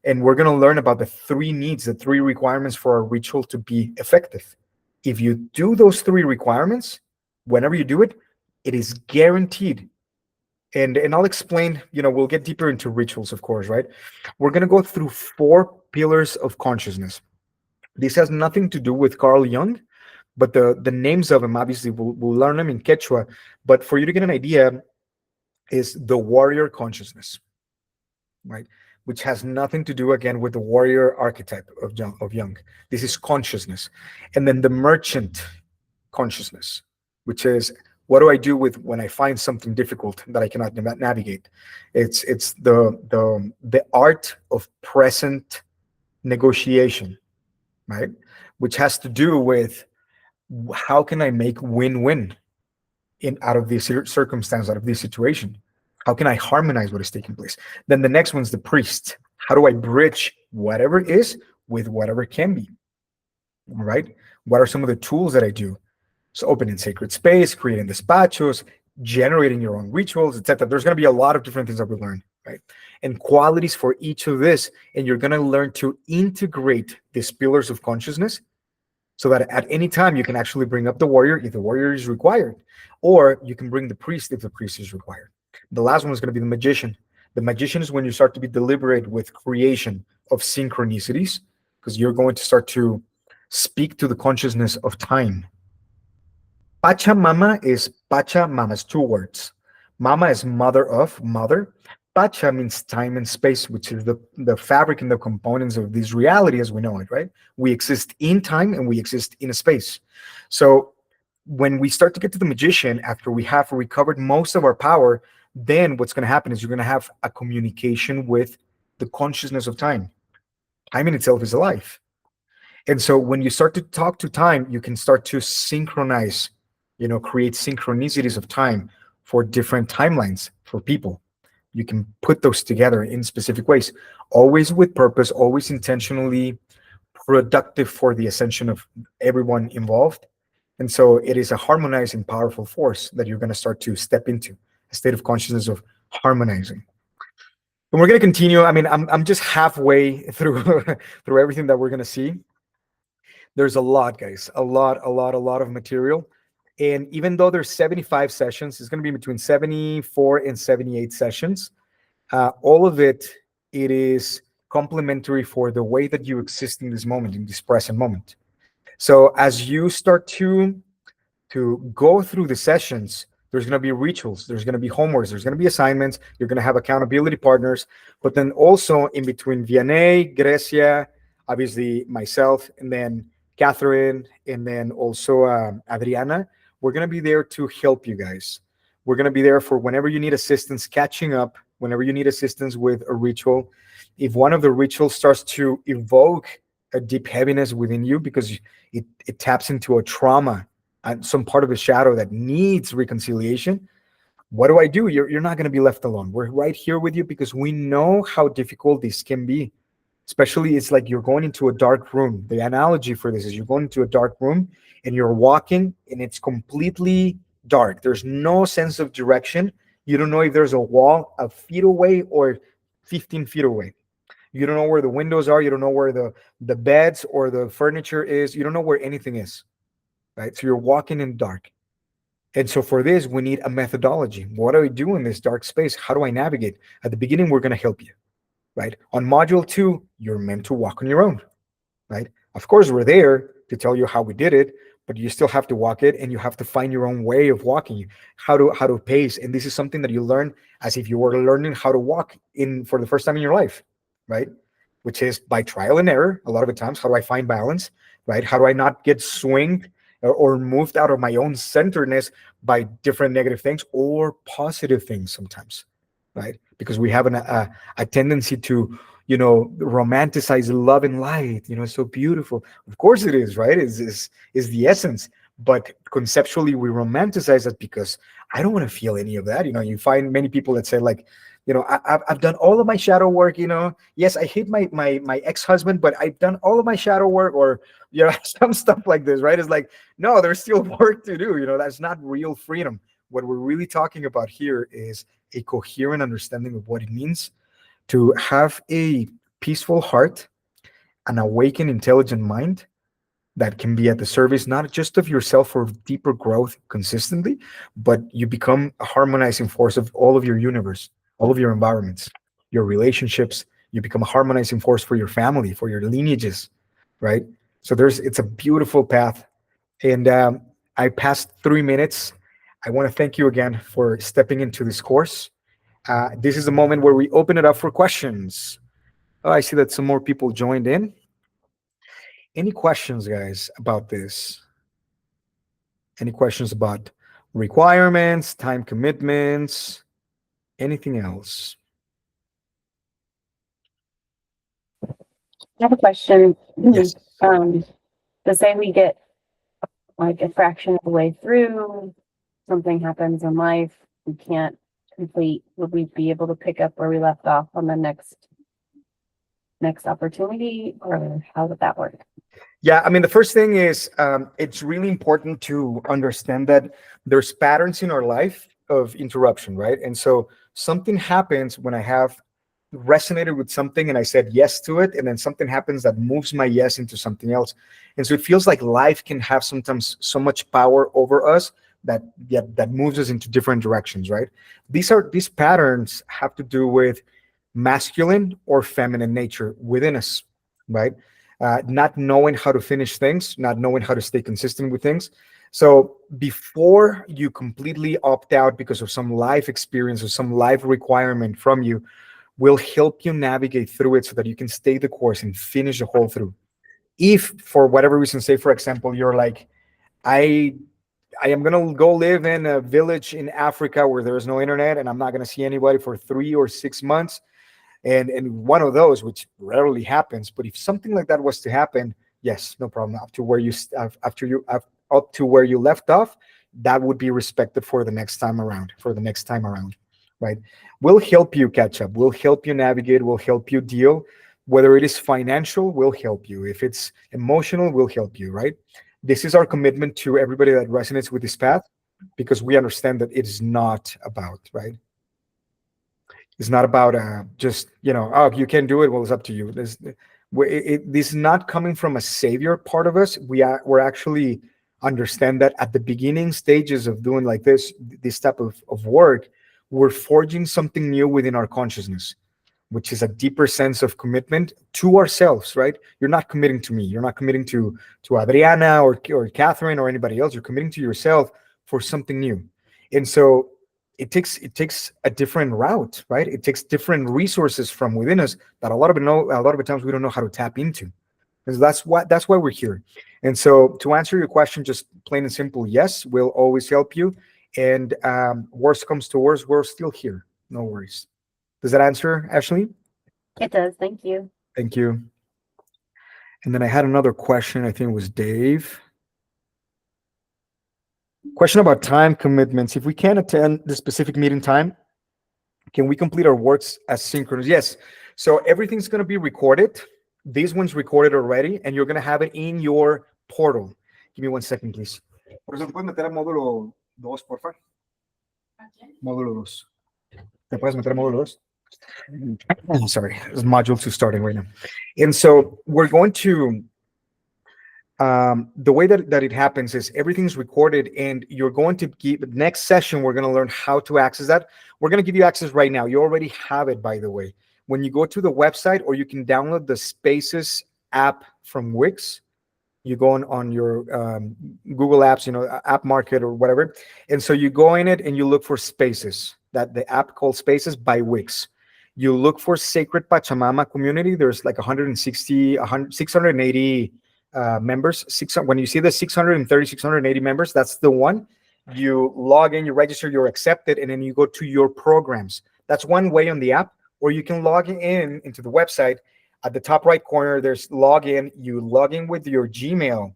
And we're going to learn about the three needs, the three requirements for a ritual to be effective. If you do those three requirements, whenever you do it, it is guaranteed. And I'll explain, we'll get deeper into rituals, of course, right? We're going to go through four pillars of consciousness. This has nothing to do with Carl Jung, but the names of them, obviously, we'll learn them in Quechua. But for you to get an idea, is the warrior consciousness, right? Which has nothing to do, again, with the warrior archetype of Jung. This is consciousness. And then the merchant consciousness, which is, what do I do with when I find something difficult that I cannot navigate? It's the art of present negotiation, right? Which has to do with, how can I make win-win out of this circumstance, out of this situation? How can I harmonize what is taking place? Then the next one's the priest. How do I bridge whatever is with whatever can be? All right. What are some of the tools that I do? So opening sacred space, creating despachos, generating your own rituals, etc. There's going to be a lot of different things that we learn, right? And qualities for each of this. And you're going to learn to integrate these pillars of consciousness so that at any time you can actually bring up the warrior if the warrior is required, or you can bring the priest if the priest is required. The last one is going to be the magician. The magician is when you start to be deliberate with creation of synchronicities, because you're going to start to speak to the consciousness of time. Pachamama is Pachamama's two words. Mama is mother of, mother. Pacha means time and space, which is the fabric and the components of this reality as we know it, right? We exist in time and we exist in a space. So when we start to get to the magician, after we have recovered most of our power, then what's going to happen is you're going to have a communication with the consciousness of time. Time in itself is alive. And so when you start to talk to time, you can start to synchronize, create synchronicities of time for different timelines for people. You can put those together in specific ways, always with purpose, always intentionally productive for the ascension of everyone involved. And so it is a harmonizing, powerful force that you're going to start to step into, a state of consciousness of harmonizing. And we're going to continue. I mean, I'm just halfway through through everything that we're going to see. There's a lot, guys, a lot of material. And even though there's 75 sessions, it's going to be between 74 and 78 sessions. All of it is complementary for the way that you exist in this moment, in this present moment. So as you start to go through the sessions, there's going to be rituals, there's going to be homeworks, there's going to be assignments, you're going to have accountability partners, but then also in between Vianney, Grecia, obviously myself, and then Catherine, and then also Adriana, we're going to be there to help you guys. We're going to be there for whenever you need assistance catching up, whenever you need assistance with a ritual. If one of the rituals starts to evoke a deep heaviness within you because it taps into a trauma and some part of the shadow that needs reconciliation, what do I do? You're not going to be left alone. We're right here with you because we know how difficult this can be. Especially, it's like you're going into a dark room. The analogy for this is you're going into a dark room and you're walking and it's completely dark. There's no sense of direction. You don't know if there's a wall a feet away or 15 feet away. You don't know where the windows are. You don't know where the beds or the furniture is. You don't know where anything is, right? So you're walking in dark. And so for this, we need a methodology. What do I do in this dark space? How do I navigate? At the beginning, we're going to help you, right? On module 2, you're meant to walk on your own, right? Of course, we're there to tell you how we did it, but you still have to walk it and you have to find your own way of walking, how to pace. And this is something that you learn as if you were learning how to walk in for the first time in your life, right? Which is by trial and error. A lot of the times, how do I find balance, right? How do I not get swinged or moved out of my own centeredness by different negative things or positive things sometimes, right? Because we have a tendency to, romanticize love and light. It's so beautiful. Of course it is, right? Is the essence. But conceptually, we romanticize it because I don't want to feel any of that. You find many people that say like, I've done all of my shadow work. Yes, I hate my ex-husband, but I've done all of my shadow work, or some stuff like this, right? It's like, no, there's still work to do. That's not real freedom. What we're really talking about here is a coherent understanding of what it means to have a peaceful heart, an awakened, intelligent mind that can be at the service not just of yourself for deeper growth consistently, but you become a harmonizing force of all of your universe, all of your environments, your relationships. You become a harmonizing force for your family, for your lineages, right? So it's a beautiful path. And I passed 3 minutes. I want to thank you again for stepping into this course. This is a moment where we open it up for questions. Oh, I see that some more people joined in. Any questions, guys, about this? Any questions about requirements, time commitments, anything else? I have a question. Yes. Let's say we get like a fraction of the way through, something happens in life, we can't complete. Would we be able to pick up where we left off on the next opportunity, or how would that work? Yeah, I mean, the first thing is it's really important to understand that there's patterns in our life of interruption, right? And so something happens when I have resonated with something and I said yes to it, and then something happens that moves my yes into something else. And so it feels like life can have sometimes so much power over us that that moves us into different directions, right? These patterns have to do with masculine or feminine nature within us, right? Not knowing how to finish things, not knowing how to stay consistent with things. So before you completely opt out because of some life experience or some life requirement from you, will help you navigate through it so that you can stay the course and finish the whole through. If for whatever reason, say for example, you're like, I I am gonna go live in a village in Africa where there is no internet and I'm not gonna see anybody for 3 or 6 months, and one of those, which rarely happens, but if something like that was to happen, yes, no problem. Up to where you up to where you left off, that would be respected for the next time around. For the next time around, right? We'll help you catch up. We'll help you navigate. We'll help you deal. Whether it is financial, we'll help you. If it's emotional, we'll help you. Right? This is our commitment to everybody that resonates with this path, because we understand that it is not about, right. It's not about just, oh, you can do it. Well, it's up to you. This is not coming from a savior part of us. We're actually understand that at the beginning stages of doing like this type of work, we're forging something new within our consciousness, which is a deeper sense of commitment to ourselves, right? You're not committing to me. You're not committing to Adriana or Catherine or anybody else. You're committing to yourself for something new. And so it takes a different route, right? It takes different resources from within us that a lot of the times we don't know how to tap into. Because that's why we're here. And so to answer your question, just plain and simple, yes, we'll always help you. And worst comes to worst, we're still here. No worries. Does that answer, Ashley? It does. Thank you. Thank you. And then I had another question. I think it was Dave. Question about time commitments. If we can't attend the specific meeting time, can we complete our works as synchronous? Yes. So everything's going to be recorded. This one's recorded already, and you're going to have it in your portal. Give me 1 second, please. Por eso te puedes meter a módulo 2, por favor. Módulo 2. ¿Te puedes meter a módulo 2? Sorry, it's module 2 starting right now. And so we're going to, the way that it happens is everything's recorded, and you're going to give, next session, we're going to learn how to access that. We're going to give you access right now. You already have it, by the way. When you go to the website, or you can download the Spaces app from Wix. You go on your Google Apps, App Market or whatever. And so you go in it and you look for Spaces, that the app called Spaces by Wix. You look for Sacred Pachamama Community. There's like 680 members. When you see the 630, 680 members, that's the one. You log in, you register, you're accepted, and then you go to your programs. That's one way on the app. or you can log in into the website. At the top right corner, there's login. You log in with your Gmail,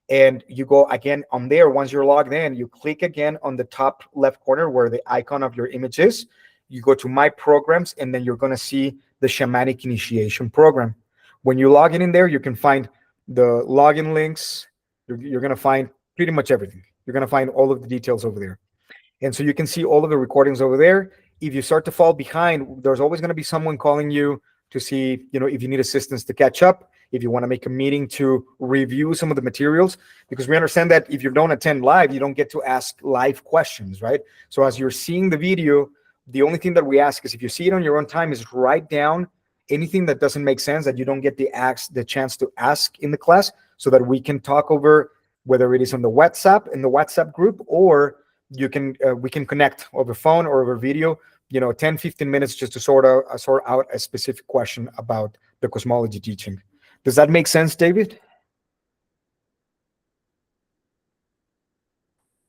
and you go again on there. Once you're logged in, you click again on the top left corner where the icon of your image is. You go to my programs, and then you're going to see the Shamanic initiation program. When you log in there, you can find the login links. You're going to find pretty much everything. You're going to find all of the details over there. And so you can see all of the recordings over there. If you start to fall behind, there's always going to be someone calling you to see, if you need assistance to catch up, if you want to make a meeting to review some of the materials, because we understand that if you don't attend live, you don't get to ask live questions, right? So as you're seeing the video, the only thing that we ask is if you see it on your own time is write down anything that doesn't make sense that you don't get the chance to ask in the class, so that we can talk over, whether it is on the WhatsApp, in the WhatsApp group, or we can connect over phone or over video, 10-15 minutes just to sort out a specific question about the cosmology teaching. Does that make sense, David?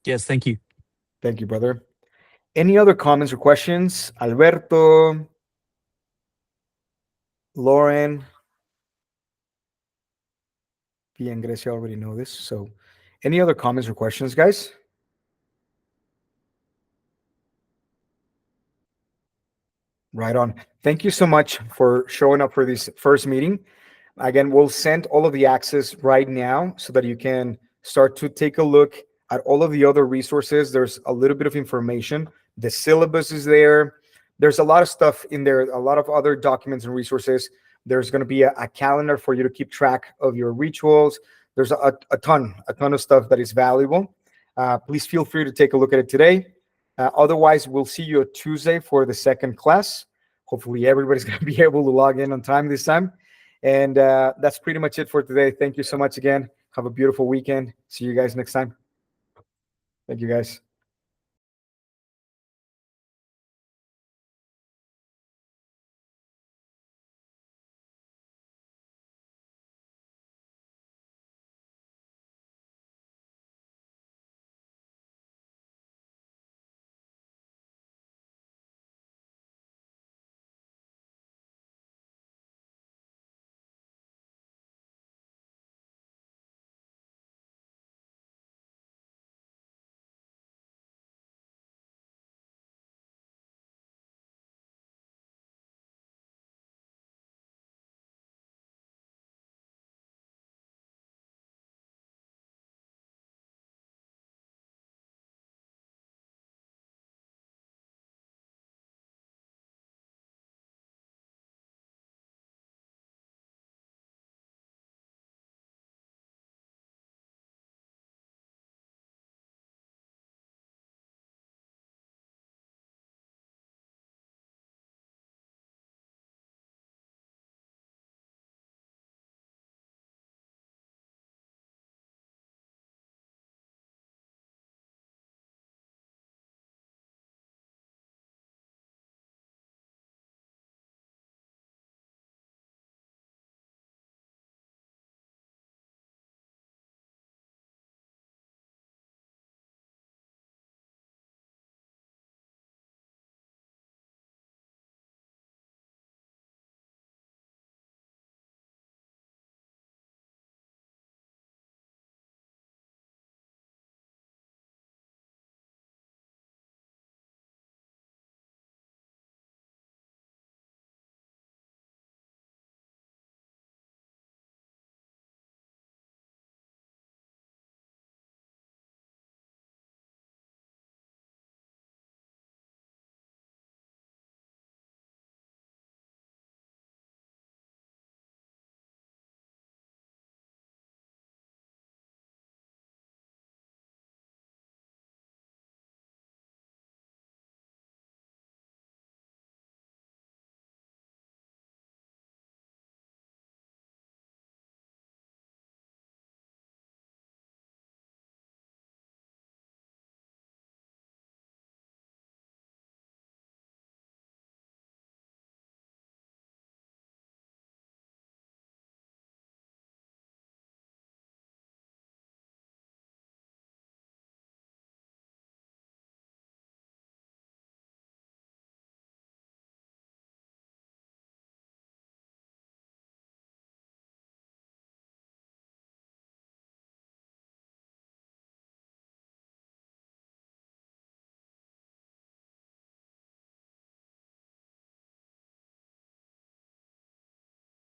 Yes, thank you. Thank you, brother. Any other comments or questions? Alberto, Lauren, Pia and Grecia already know this. So any other comments or questions, guys? Right on. Thank you so much for showing up for this first meeting. Again, we'll send all of the access right now so that you can start to take a look at all of the other resources. There's a little bit of information. The syllabus is there. There's a lot of stuff in there, a lot of other documents and resources. There's going to be a calendar for you to keep track of your rituals. There's a ton of stuff that is valuable. Please feel free to take a look at it today. Otherwise, we'll see you on Tuesday for the second class. Hopefully, everybody's going to be able to log in on time this time. And that's pretty much it for today. Thank you so much again. Have a beautiful weekend. See you guys next time. Thank you, guys.